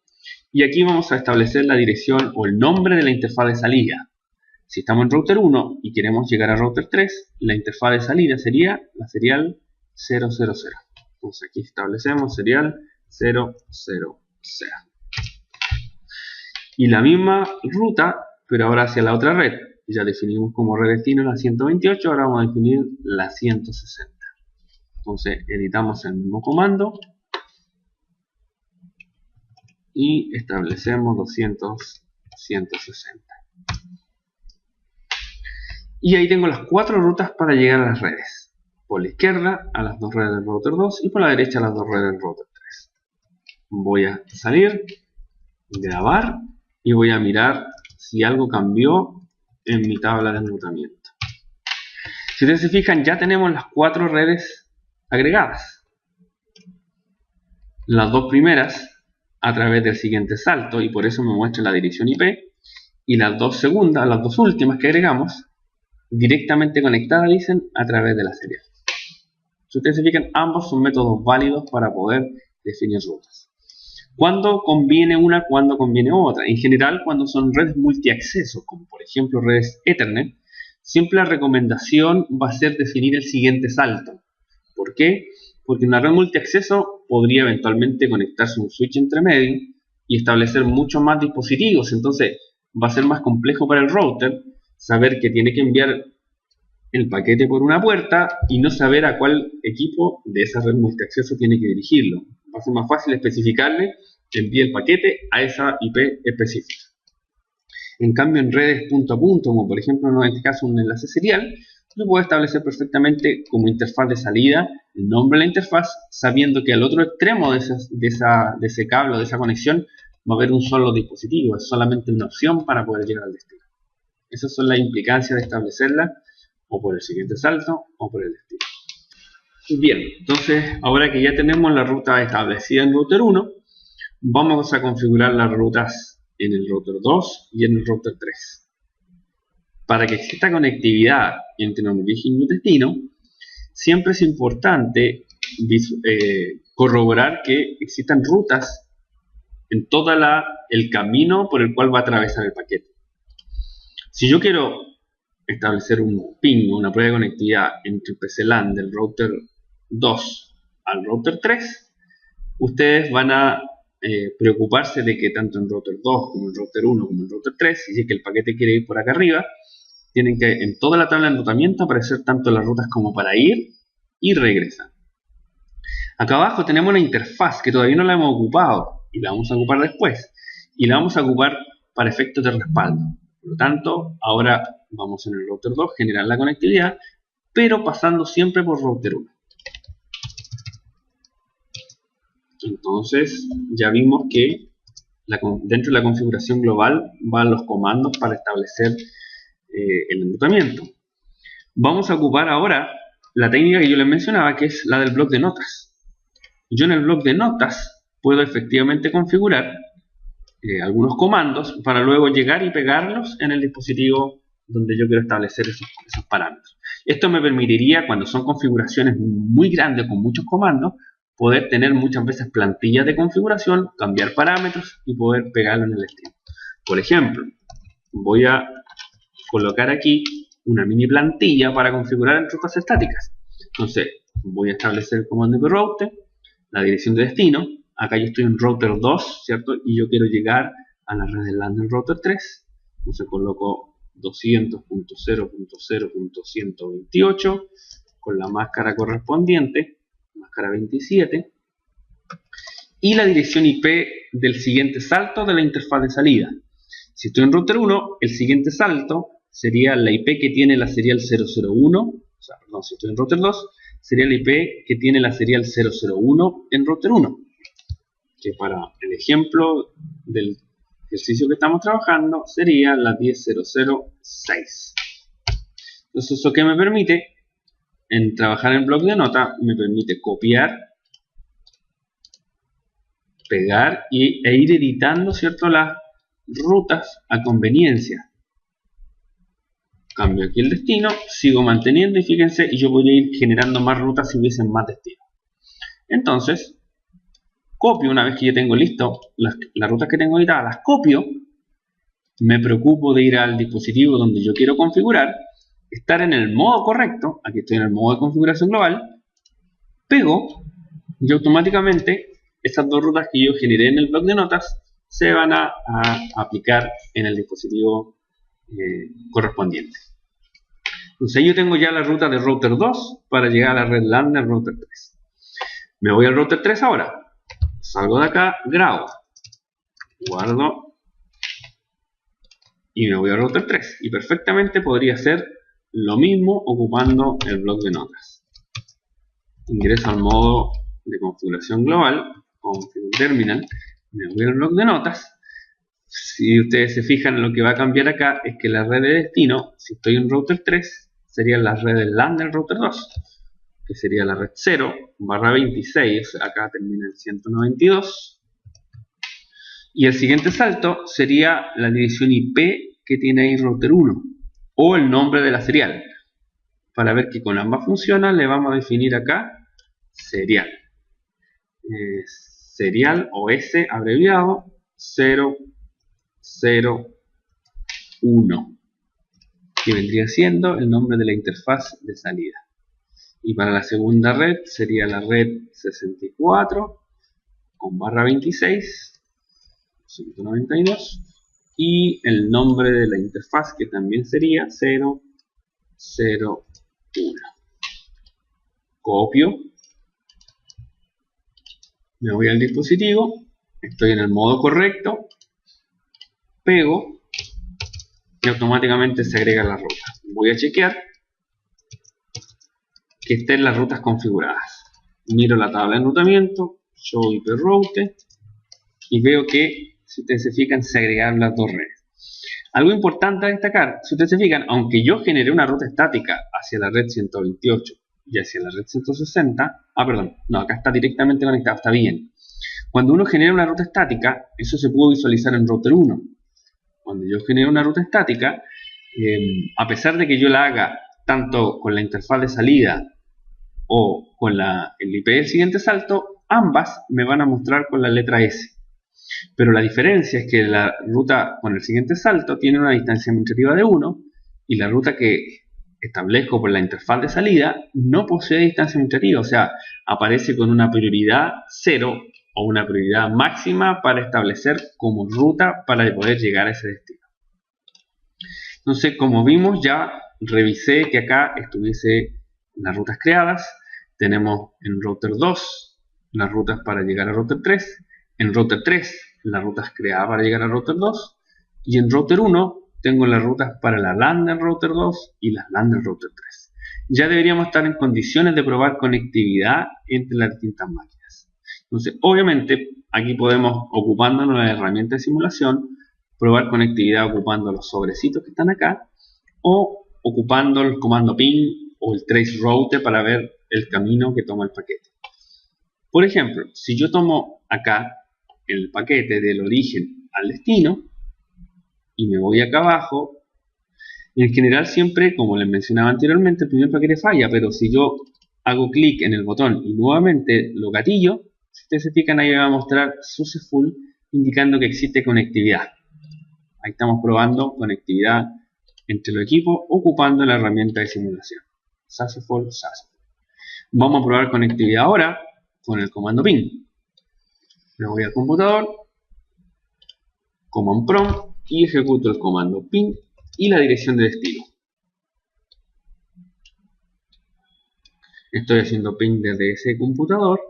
Y aquí vamos a establecer la dirección o el nombre de la interfaz de salida. Si estamos en router 1 y queremos llegar a router 3, la interfaz de salida sería la serial 000. Entonces aquí establecemos serial 000. Y la misma ruta, pero ahora hacia la otra red. Ya definimos como red destino la 128, ahora vamos a definir la 160. Entonces editamos el mismo comando y establecemos 200.160. Y ahí tengo las 4 rutas para llegar a las redes. Por la izquierda a las dos redes del router 2 y por la derecha a las dos redes del router 3. Voy a salir, grabar y voy a mirar si algo cambió en mi tabla de enrutamiento. Si ustedes se fijan, ya tenemos las 4 redes agregadas. Las dos primeras a través del siguiente salto, y por eso me muestra la dirección IP, y las dos segundas, las dos últimas que agregamos, directamente conectadas, dicen, a través de la serial. Si ustedes se fijan, ambos son métodos válidos para poder definir rutas. ¿Cuándo conviene una? ¿Cuándo conviene otra? En general, cuando son redes multiacceso, como por ejemplo redes Ethernet, siempre la recomendación va a ser definir el siguiente salto. ¿Por qué? Porque en una red multiacceso podría eventualmente conectarse un switch entre medio y establecer muchos más dispositivos. Entonces va a ser más complejo para el router saber que tiene que enviar el paquete por una puerta y no saber a cuál equipo de esa red multiacceso tiene que dirigirlo. Va a ser más fácil especificarle que envíe el paquete a esa IP específica. En cambio, en redes punto a punto, como por ejemplo en este caso un enlace serial, yo puedo establecer perfectamente como interfaz de salida el nombre de la interfaz, sabiendo que al otro extremo de ese cable o de esa conexión va a haber un solo dispositivo, es solamente una opción para poder llegar al destino. Esas son las implicancias de establecerla o por el siguiente salto o por el destino. Bien, entonces ahora que ya tenemos la ruta establecida en router 1, vamos a configurar las rutas en el router 2 y en el router 3. Para que exista conectividad entre un origen y un destino, siempre es importante corroborar que existan rutas en todo el camino por el cual va a atravesar el paquete. Si yo quiero establecer un ping, una prueba de conectividad entre el PC LAN del router 2 al router 3, ustedes van a preocuparse de que tanto en router 2 como en router 1 como en router 3, si es que el paquete quiere ir por acá arriba, tienen que en toda la tabla de enrutamiento aparecer tanto las rutas como para ir y regresar. Acá abajo tenemos una interfaz que todavía no la hemos ocupado y la vamos a ocupar después, y la vamos a ocupar para efectos de respaldo. Por lo tanto, ahora vamos en el router 2 generar la conectividad, pero pasando siempre por router 1. Entonces ya vimos que dentro de la configuración global van los comandos para establecer el enrutamiento. Vamos a ocupar ahora la técnica que yo les mencionaba, que es la del bloc de notas. Yo en el bloc de notas puedo efectivamente configurar algunos comandos para luego llegar y pegarlos en el dispositivo donde yo quiero establecer esos parámetros. Esto me permitiría, cuando son configuraciones muy grandes con muchos comandos, poder tener muchas veces plantillas de configuración, cambiar parámetros y poder pegarlo en el destino. Por ejemplo, voy a colocar aquí una mini plantilla para configurar en rutas estáticas. Entonces, voy a establecer el comando iprouter, la dirección de destino, acá yo estoy en router 2, ¿cierto? Y yo quiero llegar a la red de LAN del router 3. Entonces coloco 200.0.0.128 con la máscara correspondiente, máscara 27, y la dirección IP del siguiente salto de la interfaz de salida. Si estoy en router 1, el siguiente salto sería la IP que tiene la serial 001, o sea, perdón, si estoy en router 2, sería la IP que tiene la serial 001 en router 1, que para el ejemplo del ejercicio que estamos trabajando sería la 10.006. Entonces, ¿eso qué me permite? En trabajar en bloc de nota, me permite copiar, pegar e ir editando, ¿cierto?, las rutas a conveniencia. Cambio aquí el destino, sigo manteniendo y fíjense, y yo podría ir generando más rutas si hubiesen más destinos. Entonces, copio una vez que yo tengo listo las rutas que tengo editadas, las copio, me preocupo de ir al dispositivo donde yo quiero configurar, estar en el modo correcto, aquí estoy en el modo de configuración global, pego y automáticamente estas dos rutas que yo generé en el bloc de notas se van a aplicar en el dispositivo correspondiente. Entonces yo tengo ya la ruta de router 2 para llegar a la red LAN del router 3. Me voy al router 3 ahora. Salgo de acá, grabo, guardo y me voy al router 3. Y perfectamente podría hacer lo mismo ocupando el bloc de notas. Ingreso al modo de configuración global, configure terminal, me voy al bloc de notas. Si ustedes se fijan, lo que va a cambiar acá es que la red de destino, si estoy en router 3, sería la red del LAN del router 2, que sería la red 0/26, acá termina en 192. Y el siguiente salto sería la dirección IP que tiene ahí router 1, o el nombre de la serial. Para ver que con ambas funciona, le vamos a definir acá serial. Serial o S abreviado 001, que vendría siendo el nombre de la interfaz de salida. Y para la segunda red sería la red 64 con /26 192 y el nombre de la interfaz que también sería 001. Copio, me voy al dispositivo, estoy en el modo correcto, pego y automáticamente se agrega la ruta. Voy a chequear que estén las rutas configuradas. Miro la tabla de enrutamiento, show IP route, y veo que, si ustedes se fijan, se agregaron las dos redes. Algo importante a destacar, si ustedes se fijan, aunque yo generé una ruta estática hacia la red 128 y hacia la red 160, acá está directamente conectado, está bien. Cuando uno genera una ruta estática, eso se pudo visualizar en router 1. Cuando yo genero una ruta estática, a pesar de que yo la haga tanto con la interfaz de salida o con el IP del siguiente salto, ambas me van a mostrar con la letra S. Pero la diferencia es que la ruta con el siguiente salto tiene una distancia administrativa de 1 y la ruta que establezco por la interfaz de salida no posee distancia administrativa, o sea, aparece con una prioridad 0 o una prioridad máxima para establecer como ruta para poder llegar a ese destino. Entonces, como vimos, ya revisé que acá estuviese las rutas creadas. Tenemos en router 2 las rutas para llegar a router 3, en router 3 las rutas creadas para llegar a router 2 y en router 1 tengo las rutas para la LAN del router 2 y las LAN del router 3. Ya deberíamos estar en condiciones de probar conectividad entre las distintas máquinas. Entonces, obviamente, aquí podemos, ocupándonos de la herramienta de simulación, probar conectividad ocupando los sobrecitos que están acá o ocupando el comando ping o el traceroute para ver el camino que toma el paquete. Por ejemplo, si yo tomo acá el paquete del origen al destino y me voy acá abajo, en general siempre, como les mencionaba anteriormente, el primer paquete falla, pero si yo hago clic en el botón y nuevamente lo gatillo, si ustedes se fijan, ahí me va a mostrar successful, indicando que existe conectividad. Ahí estamos probando conectividad entre los equipos ocupando la herramienta de simulación. Successful. Vamos a probar conectividad ahora con el comando ping. Me voy al computador, command prompt y ejecuto el comando ping y la dirección de destino. Estoy haciendo ping desde ese computador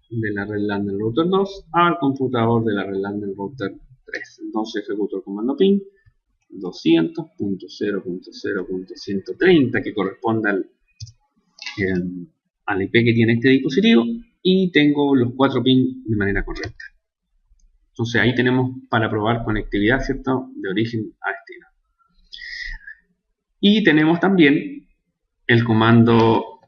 de la red LAN del router 2 al computador de la red LAN del router 3. Entonces ejecuto el comando ping 200.0.0.130 que corresponde al IP que tiene este dispositivo, y tengo los 4 ping de manera correcta. Entonces ahí tenemos para probar conectividad, ¿cierto?, de origen a destino. Y tenemos también el comando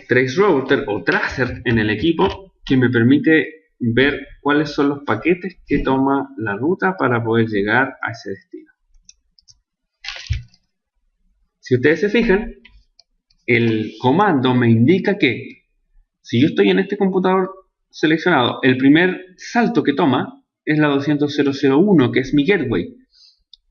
tracerouter o tracer en el equipo, que me permite ver cuáles son los paquetes que toma la ruta para poder llegar a ese destino. Si ustedes se fijan, el comando me indica que si yo estoy en este computador seleccionado, el primer salto que toma es la 200.0.0.1, que es mi gateway,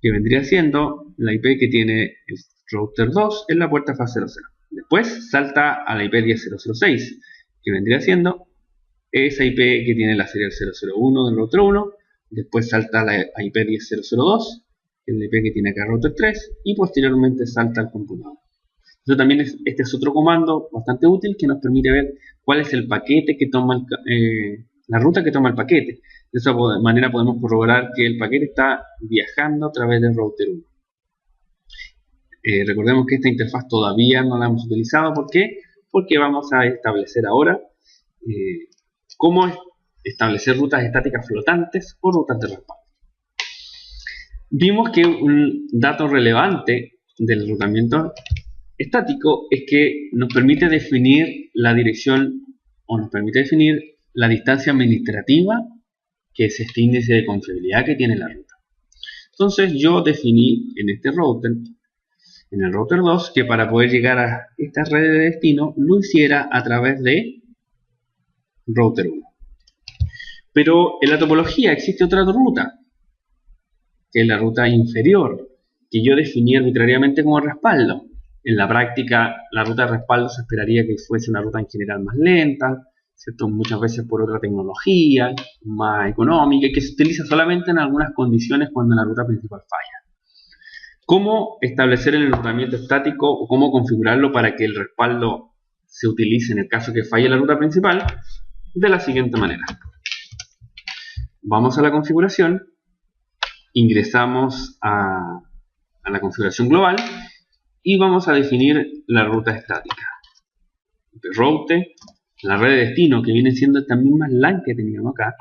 que vendría siendo la IP que tiene el router 2 en la puerta fase 00. Después salta a la IP 10.0.0.6, que vendría siendo esa IP que tiene la serial 001 del router 1. Después salta a la IP 10.0.0.2, que es la IP que tiene acá el router 3, y posteriormente salta al computador. Entonces también este es otro comando bastante útil que nos permite ver cuál es el paquete que toma la ruta que toma el paquete. De esa manera podemos corroborar que el paquete está viajando a través del router 1. Recordemos que esta interfaz todavía no la hemos utilizado. ¿Por qué? Porque vamos a establecer ahora cómo establecer rutas estáticas flotantes o rutas de respaldo. Vimos que un dato relevante del enrutamiento estático es que nos permite definir la dirección, o nos permite definir la distancia administrativa, que es este índice de confiabilidad que tiene la ruta. Entonces yo definí en este router, en el router 2, que para poder llegar a esta red de destino lo hiciera a través de router 1. Pero en la topología existe otra ruta, que es la ruta inferior, que yo definí arbitrariamente como respaldo. En la práctica, la ruta de respaldo se esperaría que fuese una ruta en general más lenta, ¿cierto?, muchas veces por otra tecnología, más económica, y que se utiliza solamente en algunas condiciones cuando la ruta principal falla. ¿Cómo establecer el enrutamiento estático o cómo configurarlo para que el respaldo se utilice en el caso que falle la ruta principal? De la siguiente manera. Vamos a la configuración, ingresamos a la configuración global y vamos a definir la ruta estática. Route, la red de destino, que viene siendo esta misma LAN que teníamos acá,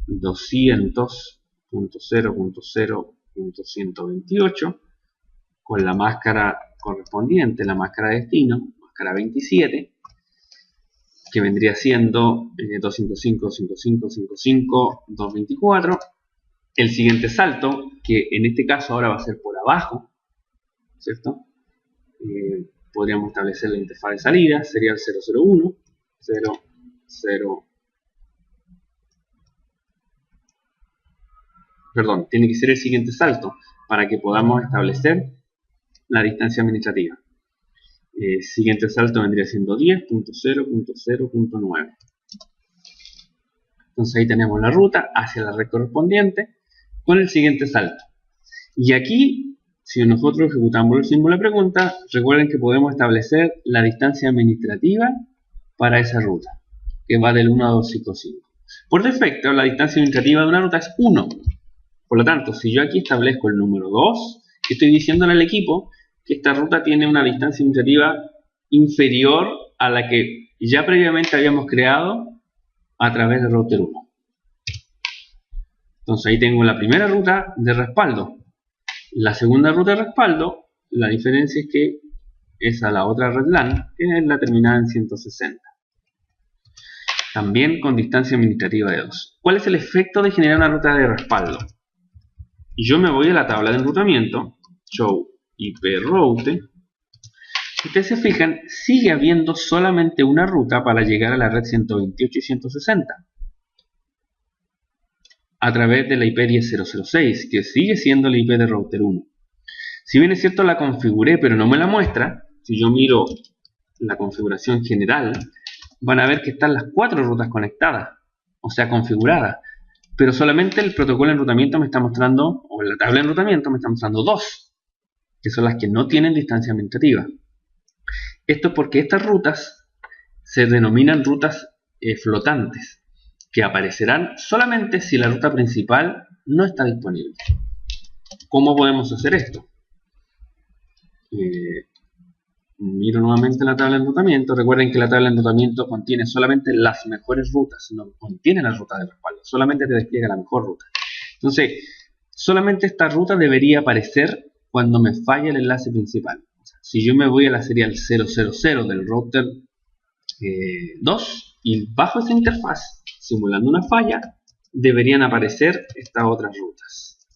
200.0.0.128, con la máscara correspondiente, la máscara de destino, máscara 27, que vendría siendo 255.55.55.224. El siguiente salto, que en este caso ahora va a ser por abajo, ¿cierto? Podríamos establecer la interfaz de salida, sería el 001, 00. Perdón, tiene que ser el siguiente salto para que podamos establecer la distancia administrativa. El siguiente salto vendría siendo 10.0.0.9. Entonces ahí tenemos la ruta hacia la red correspondiente con el siguiente salto. Y aquí, si nosotros ejecutamos el símbolo de pregunta, recuerden que podemos establecer la distancia administrativa para esa ruta, que va del 1 a 255. Por defecto, la distancia administrativa de una ruta es 1. Por lo tanto, si yo aquí establezco el número 2, estoy diciéndole al equipo que esta ruta tiene una distancia administrativa inferior a la que ya previamente habíamos creado a través del router 1. Entonces ahí tengo la primera ruta de respaldo. La segunda ruta de respaldo, la diferencia es que es a la otra red LAN, que es la terminada en 160. También con distancia administrativa de 2. ¿Cuál es el efecto de generar una ruta de respaldo? Yo me voy a la tabla de enrutamiento, show IP route. Si ustedes se fijan, sigue habiendo solamente una ruta para llegar a la red 128 y 160. A través de la IP 10.0.0.6, que sigue siendo la IP de router 1. Si bien es cierto la configuré, pero no me la muestra, si yo miro la configuración general, van a ver que están las 4 rutas conectadas. o sea, configurada. Pero solamente el protocolo de enrutamiento me está mostrando, o la tabla de enrutamiento me está mostrando 2, que son las que no tienen distancia administrativa. Esto es porque estas rutas se denominan rutas flotantes, que aparecerán solamente si la ruta principal no está disponible. ¿Cómo podemos hacer esto? Miro nuevamente la tabla de enrutamiento. Recuerden que la tabla de enrutamiento contiene solamente las mejores rutas, no contiene las rutas de respaldo, solamente te despliega la mejor ruta. Entonces, solamente esta ruta debería aparecer cuando me falla el enlace principal. O sea, si yo me voy a la serial 000 del router 2 y bajo esa interfaz, simulando una falla, deberían aparecer estas otras rutas.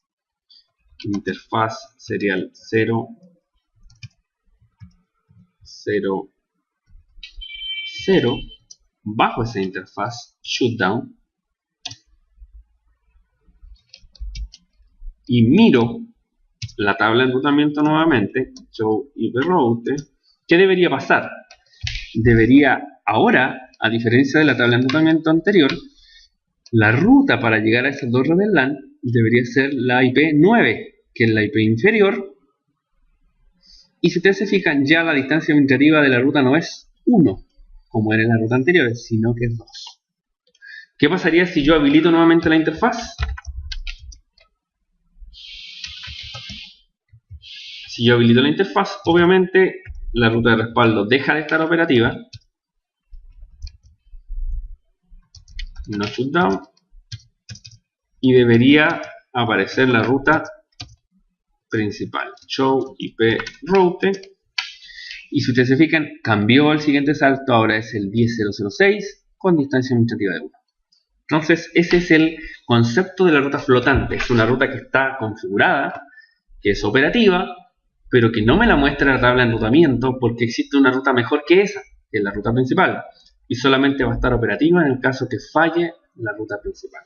Interfaz serial 0, 0, 0, bajo esa interfaz shutdown y miro la tabla de enrutamiento nuevamente, show IP route. ¿Qué debería pasar? Debería ahora, a diferencia de la tabla de enrutamiento anterior, la ruta para llegar a esas dos redes LAN debería ser la IP 9, que es la IP inferior. Y si ustedes se fijan, ya la distancia administrativa de la ruta no es 1, como era en la ruta anterior, sino que es 2. ¿Qué pasaría si yo habilito nuevamente la interfaz? Si yo habilito la interfaz, obviamente la ruta de respaldo deja de estar operativa. No shutdown. Y debería aparecer la ruta principal. Show IP route. Y si ustedes se fijan, cambió el siguiente salto. Ahora es el 10.006 con distancia administrativa de 1. Entonces, ese es el concepto de la ruta flotante. Es una ruta que está configurada, que es operativa, pero que no me la muestra la tabla de enrutamiento porque existe una ruta mejor que esa, que es la ruta principal. Y solamente va a estar operativa en el caso que falle la ruta principal.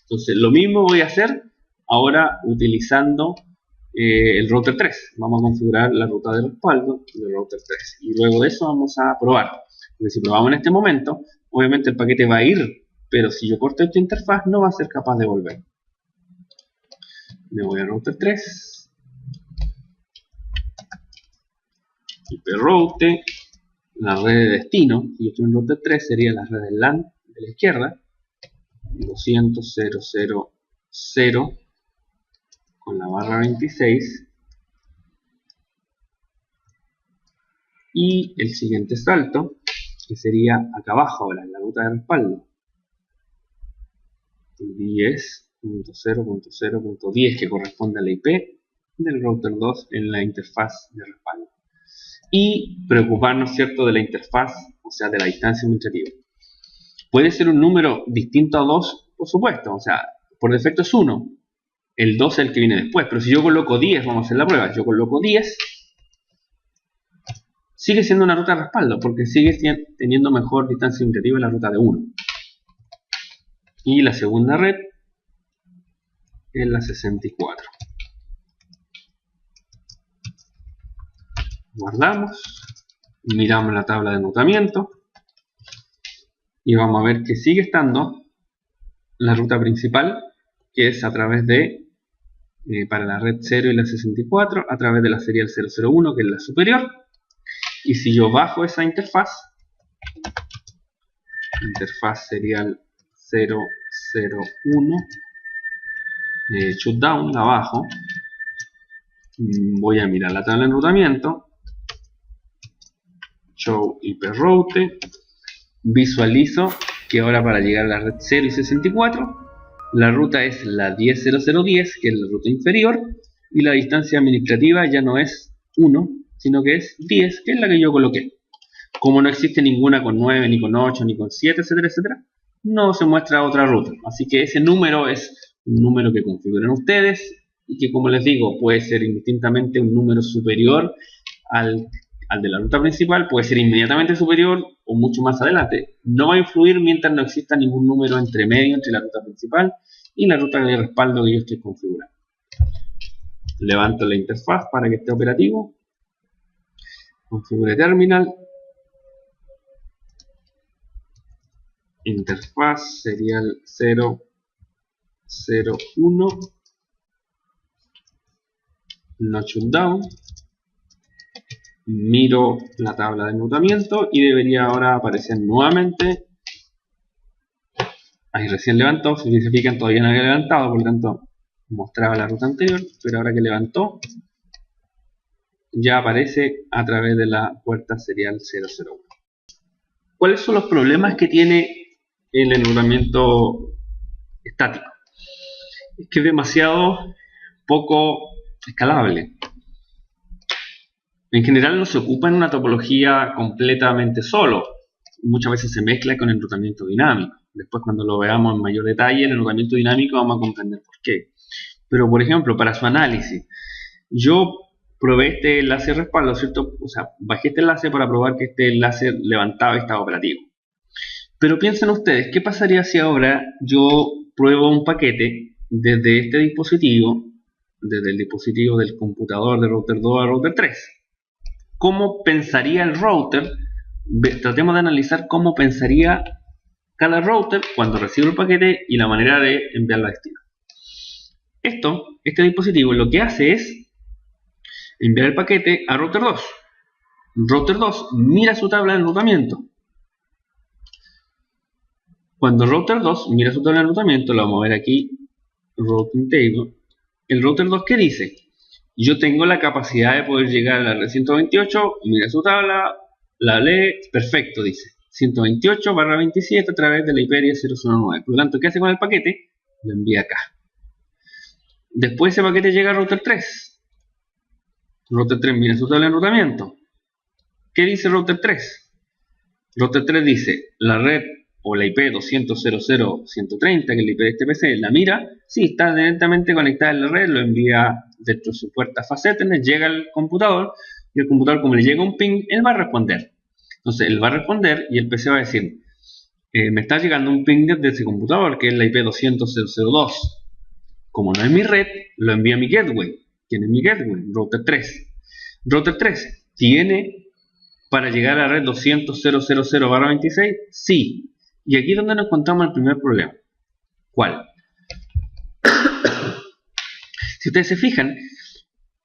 Entonces, lo mismo voy a hacer ahora utilizando el router 3. Vamos a configurar la ruta de respaldo del router 3. Y luego de eso vamos a probar. Porque si probamos en este momento, obviamente el paquete va a ir, pero si yo corto esta interfaz no va a ser capaz de volver. Me voy a router 3. IP route, la red de destino, si yo estoy en router 3 sería la red de LAN de la izquierda, 200.0.0.0 con la barra 26 y el siguiente salto que sería acá abajo ahora en la ruta de respaldo 10.0.0.10 que corresponde a la IP del router 2 en la interfaz de respaldo. Y preocuparnos, ¿cierto?, de la interfaz, o sea, de la distancia administrativa. ¿Puede ser un número distinto a 2? Por supuesto, o sea, por defecto es 1. El 2 es el que viene después, pero si yo coloco 10, vamos a hacer la prueba, yo coloco 10, sigue siendo una ruta de respaldo, porque sigue teniendo mejor distancia administrativa en la ruta de 1. Y la segunda red es la 64. Guardamos, miramos la tabla de enrutamiento y vamos a ver que sigue estando la ruta principal, que es a través de, para la red 0 y la 64, a través de la serial 001, que es la superior. Y si yo bajo esa interfaz serial 001, shutdown, abajo, voy a mirar la tabla de enrutamiento, show IP route, visualizo que ahora para llegar a la red 0 y 64 la ruta es la 10.0.0.10, que es la ruta inferior, y la distancia administrativa ya no es 1, sino que es 10, que es la que yo coloqué. Como no existe ninguna con 9, ni con 8, ni con 7, etcétera, etcétera, no se muestra otra ruta. Así que ese número es un número que configuran ustedes y que, como les digo, puede ser indistintamente un número superior al de la ruta principal, puede ser inmediatamente superior o mucho más adelante. No va a influir mientras no exista ningún número entre medio entre la ruta principal y la ruta de respaldo que yo estoy configurando. Levanto la interfaz para que esté operativo. Configure terminal. interfaz serial 001, notch down, miro la tabla de enrutamiento y debería ahora aparecer nuevamente. Ahí recién levantó, si se fijan todavía no había levantado, por lo tanto mostraba la ruta anterior, pero ahora que levantó ya aparece a través de la puerta serial 001. ¿Cuáles son los problemas que tiene el enrutamiento estático? Es que es demasiado poco escalable. En general no se ocupa en una topología completamente solo. Muchas veces se mezcla con enrutamiento dinámico. Después, cuando lo veamos en mayor detalle, el enrutamiento dinámico, vamos a comprender por qué. Pero, por ejemplo, para su análisis, yo probé este enlace de respaldo, ¿cierto? O sea, bajé este enlace para probar que este enlace levantaba y estaba operativo. Pero piensen ustedes, ¿qué pasaría si ahora yo pruebo un paquete desde este dispositivo, desde el dispositivo del computador de router 2 a router 3? ¿Cómo pensaría el router? Tratemos de analizar cómo pensaría cada router cuando recibe el paquete y la manera de enviarlo a destino. Este dispositivo lo que hace es enviar el paquete a router 2. Router 2 mira su tabla de enrutamiento. Cuando router 2 mira su tabla de enrutamiento, lo vamos a ver aquí, routing table. El router 2, ¿qué dice? Yo tengo la capacidad de poder llegar a la red 128, mira su tabla, la lee, perfecto, dice. 128/27 a través de la IP 009. Por lo tanto, ¿qué hace con el paquete? Lo envía acá. Después ese paquete llega a router 3. Router 3 mira su tabla de enrutamiento. ¿Qué dice router 3? Router 3 dice, la red o la IP 200.0.0.130, que es la IP de este PC, la mira, sí, está directamente conectada en la red, lo envía dentro de su puerta fast Ethernet, llega al computador, y el computador, como le llega un ping, él va a responder. Entonces, él va a responder y el PC va a decir, me está llegando un ping desde ese computador, que es la IP 200.0.0.2. Como no es mi red, lo envía a mi gateway. ¿Quién es mi gateway? Router 3. Router 3 tiene para llegar a la red 200.0.0.26, sí. Y aquí es donde nos encontramos el primer problema. ¿Cuál? Si ustedes se fijan,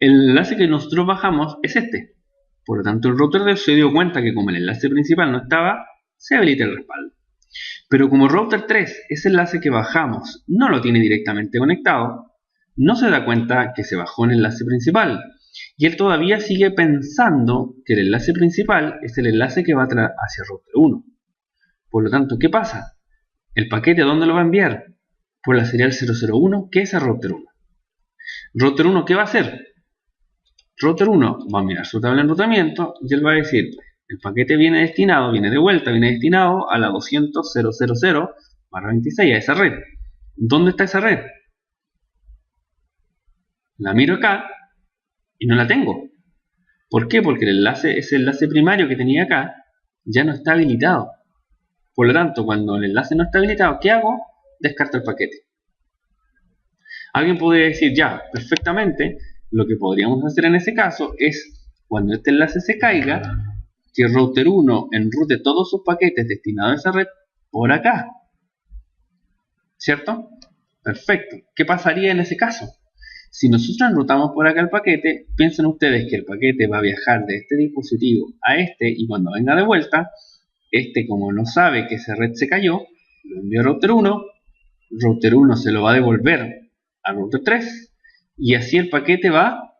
el enlace que nosotros bajamos es este. Por lo tanto, el router 2 se dio cuenta que como el enlace principal no estaba, se habilita el respaldo. Pero como router 3, ese enlace que bajamos, no lo tiene directamente conectado, no se da cuenta que se bajó el enlace principal. Y él todavía sigue pensando que el enlace principal es el enlace que va hacia router 1. Por lo tanto, ¿qué pasa? ¿El paquete a dónde lo va a enviar? Por la serial 001, que es a router 1. Router 1, ¿qué va a hacer? Router 1 va a mirar su tabla de enrutamiento y él va a decir, el paquete viene destinado a la 200.0.0.26, a esa red. ¿Dónde está esa red? La miro acá y no la tengo. ¿Por qué? Porque ese enlace primario que tenía acá ya no está habilitado. Por lo tanto, cuando el enlace no está habilitado, ¿qué hago? Descarto el paquete. Alguien podría decir, ya, perfectamente, lo que podríamos hacer en ese caso es, cuando este enlace se caiga, que router 1 enrute todos sus paquetes destinados a esa red por acá. ¿Cierto? Perfecto. ¿Qué pasaría en ese caso? Si nosotros enrutamos por acá el paquete, piensen ustedes que el paquete va a viajar de este dispositivo a este y cuando venga de vuelta, este como no sabe que esa red se cayó, lo envía a router 1 se lo va a devolver a router 3 y así el paquete va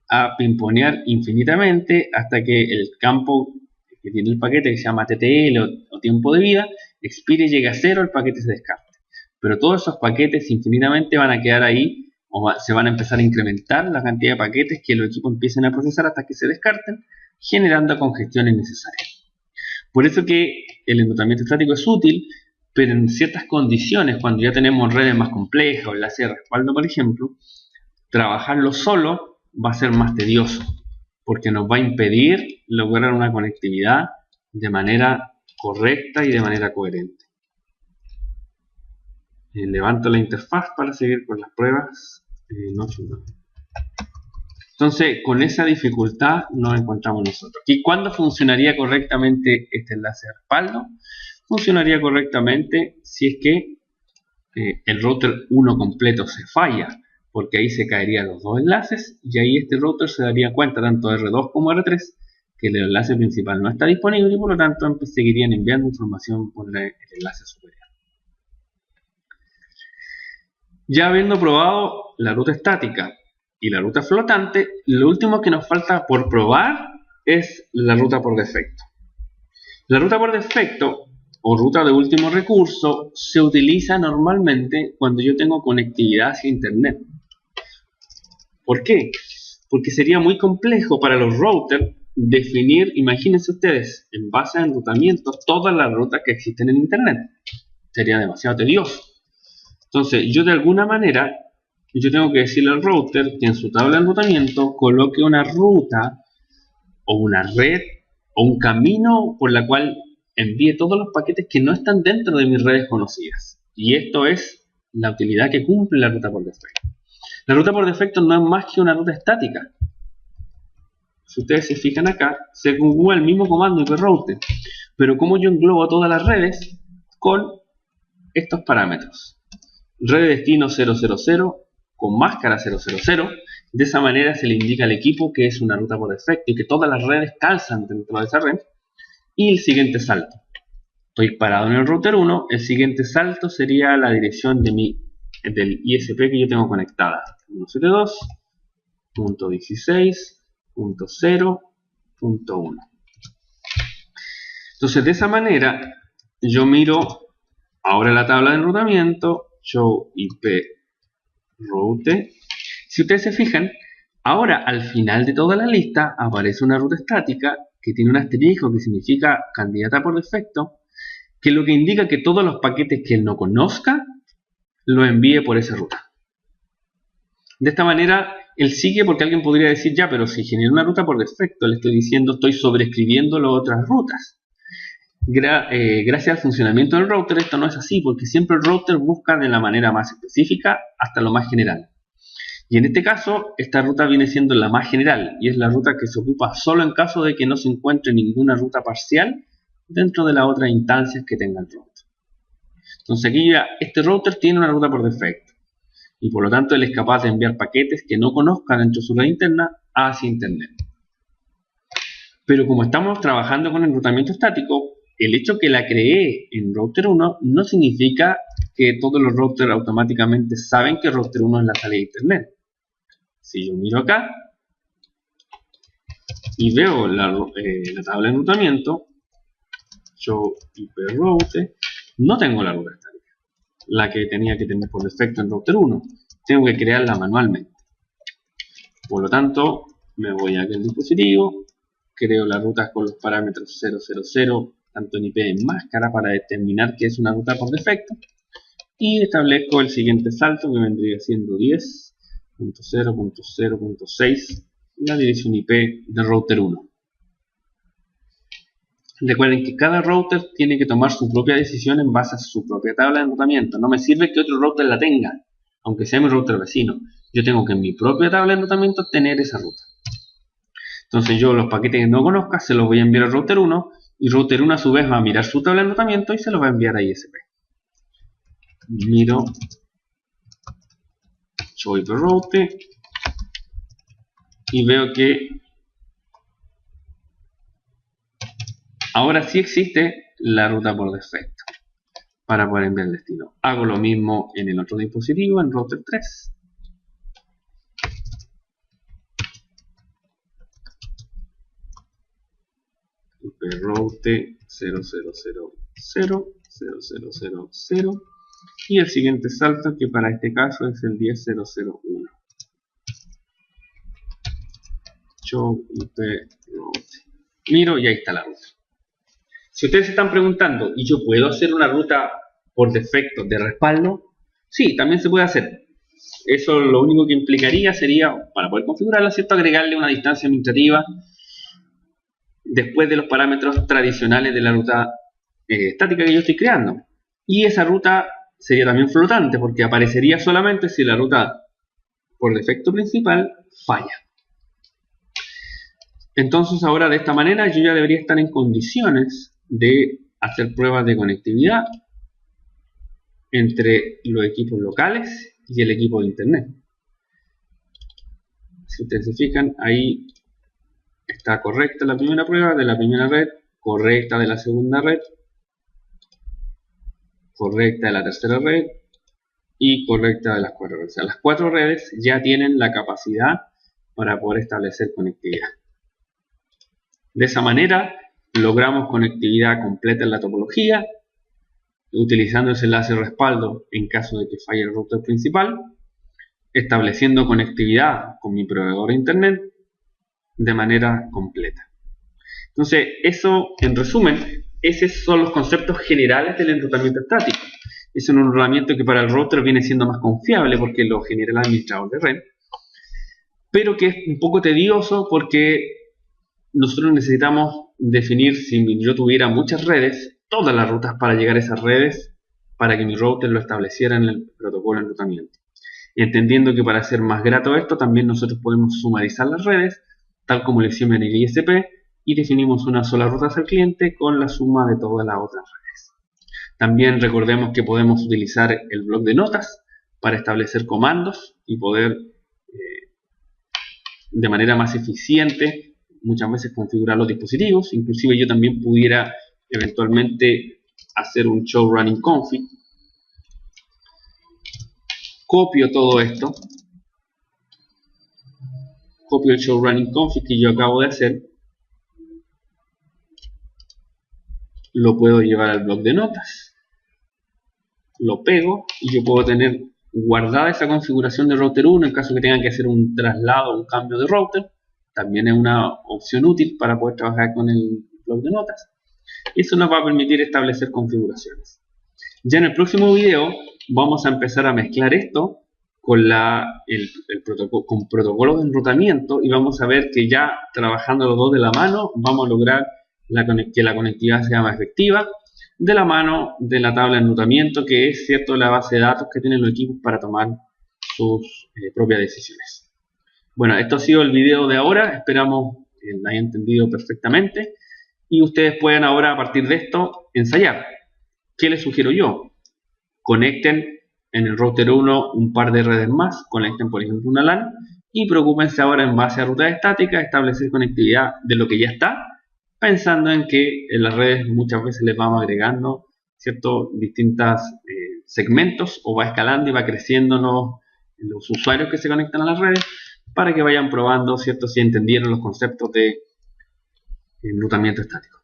a pimponear infinitamente hasta que el campo que tiene el paquete, que se llama TTL o tiempo de vida, expire y llegue a 0, el paquete se descarte. Pero todos esos paquetes infinitamente van a quedar ahí o se van a empezar a incrementar la cantidad de paquetes que los equipos empiecen a procesar hasta que se descarten, generando congestión innecesaria. Por eso que el enrutamiento estático es útil, pero en ciertas condiciones, cuando ya tenemos redes más complejas o enlace de respaldo, por ejemplo, trabajarlo solo va a ser más tedioso, porque nos va a impedir lograr una conectividad de manera correcta y de manera coherente. Levanto la interfaz para seguir con las pruebas. Entonces, con esa dificultad nos encontramos nosotros. ¿Y cuándo funcionaría correctamente este enlace de respaldo? funcionaría correctamente si es que el router 1 completo se falla, porque ahí se caerían los dos enlaces y ahí este router se daría cuenta, tanto R2 como R3, que el enlace principal no está disponible y por lo tanto seguirían enviando información por el enlace superior. Ya habiendo probado la ruta estática y la ruta flotante, lo último que nos falta por probar es la ruta por defecto. La ruta por defecto o ruta de último recurso se utiliza normalmente cuando yo tengo conectividad hacia internet. ¿Por qué? Porque sería muy complejo para los routers definir, imagínense ustedes, en base a enrutamiento, todas las rutas que existen en internet. Sería demasiado tedioso. Entonces, yo de alguna manera, yo tengo que decirle al router que en su tabla de enrutamiento coloque una ruta o una red o un camino por la cual envíe todos los paquetes que no están dentro de mis redes conocidas. Y esto es la utilidad que cumple la ruta por defecto. La ruta por defecto no es más que una ruta estática. Si ustedes se fijan acá, se conjuga el mismo comando iprouter, pero como yo englobo todas las redes con estos parámetros. Red de destino 000 con máscara 000. De esa manera se le indica al equipo que es una ruta por defecto y que todas las redes calzan dentro de esa red. Y el siguiente salto. Estoy parado en el router 1. El siguiente salto sería la dirección del ISP que yo tengo conectada. 172.16.0.1. Entonces de esa manera yo miro ahora la tabla de enrutamiento. Show IP route. Si ustedes se fijan, ahora al final de toda la lista aparece una ruta estática que tiene un asterisco que significa candidata por defecto, que es lo que indica que todos los paquetes que él no conozca lo envíe por esa ruta. De esta manera él sigue, porque alguien podría decir, ya, pero si genera una ruta por defecto, le estoy diciendo, estoy sobreescribiendo las otras rutas. Gracias al funcionamiento del router esto no es así, porque siempre el router busca de la manera más específica hasta lo más general. Y en este caso, esta ruta viene siendo la más general y es la ruta que se ocupa solo en caso de que no se encuentre ninguna ruta parcial dentro de las otras instancias que tenga el router. Entonces aquí ya este router tiene una ruta por defecto y por lo tanto él es capaz de enviar paquetes que no conozca dentro de su red interna hacia internet. Pero como estamos trabajando con enrutamiento estático, el hecho que la creé en router 1 no significa que todos los routers automáticamente saben que router 1 es la salida de internet. Si yo miro acá y veo la tabla de enrutamiento, show IP route, no tengo la ruta estática, la que tenía que tener por defecto en router 1. Tengo que crearla manualmente. Por lo tanto, me voy a aquel dispositivo, creo las rutas con los parámetros 000, tanto en IP en máscara, para determinar que es una ruta por defecto. Y establezco el siguiente salto, que vendría siendo 10.0.0.6, la dirección IP de router 1. Recuerden que cada router tiene que tomar su propia decisión en base a su propia tabla de enrutamiento. No me sirve que otro router la tenga, aunque sea mi router vecino. Yo tengo que en mi propia tabla de enrutamiento tener esa ruta. Entonces yo los paquetes que no conozca se los voy a enviar al router 1 y router 1 a su vez va a mirar su tabla de enrutamiento y se los va a enviar a ISP. Miro show IP route y veo que ahora sí existe la ruta por defecto para poder enviar el destino. Hago lo mismo en el otro dispositivo, en router 3. IP route 0.0.0.0.0.0 y el siguiente salto, que para este caso es el 10.0.0.1. Show IP route. Miro y ahí está la ruta. Si ustedes se están preguntando, ¿y yo puedo hacer una ruta por defecto de respaldo? Sí, también se puede hacer. Eso lo único que implicaría sería, para poder configurarla, ¿cierto?, agregarle una distancia administrativa después de los parámetros tradicionales de la ruta estática que yo estoy creando. Y esa ruta sería también flotante, porque aparecería solamente si la ruta por defecto principal falla. Entonces ahora de esta manera yo ya debería estar en condiciones de hacer pruebas de conectividad entre los equipos locales y el equipo de internet. Si ustedes se fijan, ahí está correcta la primera prueba de la primera red, correcta de la segunda red, correcta de la tercera red y correcta de las 4 redes. O sea, las 4 redes ya tienen la capacidad para poder establecer conectividad. De esa manera logramos conectividad completa en la topología, utilizando ese enlace de respaldo en caso de que falle el router principal, estableciendo conectividad con mi proveedor de internet de manera completa. Entonces, eso en resumen, esos son los conceptos generales del enrutamiento estático. Es un enrutamiento que para el router viene siendo más confiable porque lo genera el administrador de red, pero que es un poco tedioso porque nosotros necesitamos definir, si yo tuviera muchas redes, todas las rutas para llegar a esas redes para que mi router lo estableciera en el protocolo de enrutamiento. Entendiendo que para hacer más grato esto, también nosotros podemos sumarizar las redes, tal como lo hicimos en el ISP, y definimos una sola ruta hacia el cliente con la suma de todas las otras redes. También recordemos que podemos utilizar el bloc de notas para establecer comandos y poder de manera más eficiente muchas veces configurar los dispositivos. Inclusive yo también pudiera eventualmente hacer un show running config. Copio todo esto, copio el show running config que yo acabo de hacer, lo puedo llevar al bloc de notas, lo pego y yo puedo tener guardada esa configuración de router 1 en caso que tengan que hacer un traslado o un cambio de router. También es una opción útil para poder trabajar con el bloc de notas. Eso nos va a permitir establecer configuraciones. Ya en el próximo video vamos a empezar a mezclar esto con con protocolos de enrutamiento y vamos a ver que ya trabajando los dos de la mano vamos a lograr que la conectividad sea más efectiva de la mano de la tabla de enrutamiento, que es cierto la base de datos que tienen los equipos para tomar sus propias decisiones. Bueno, esto ha sido el video de ahora, esperamos que lo hayan entendido perfectamente y ustedes pueden ahora a partir de esto ensayar. ¿Qué les sugiero yo? Conecten en el router 1 un par de redes más, conecten por ejemplo una LAN y preocúpense ahora en base a rutas estáticas establecer conectividad de lo que ya está, pensando en que en las redes muchas veces les vamos agregando distintos segmentos o va escalando y va creciendo los usuarios que se conectan a las redes para que vayan probando si entendieron los conceptos de enrutamiento estático.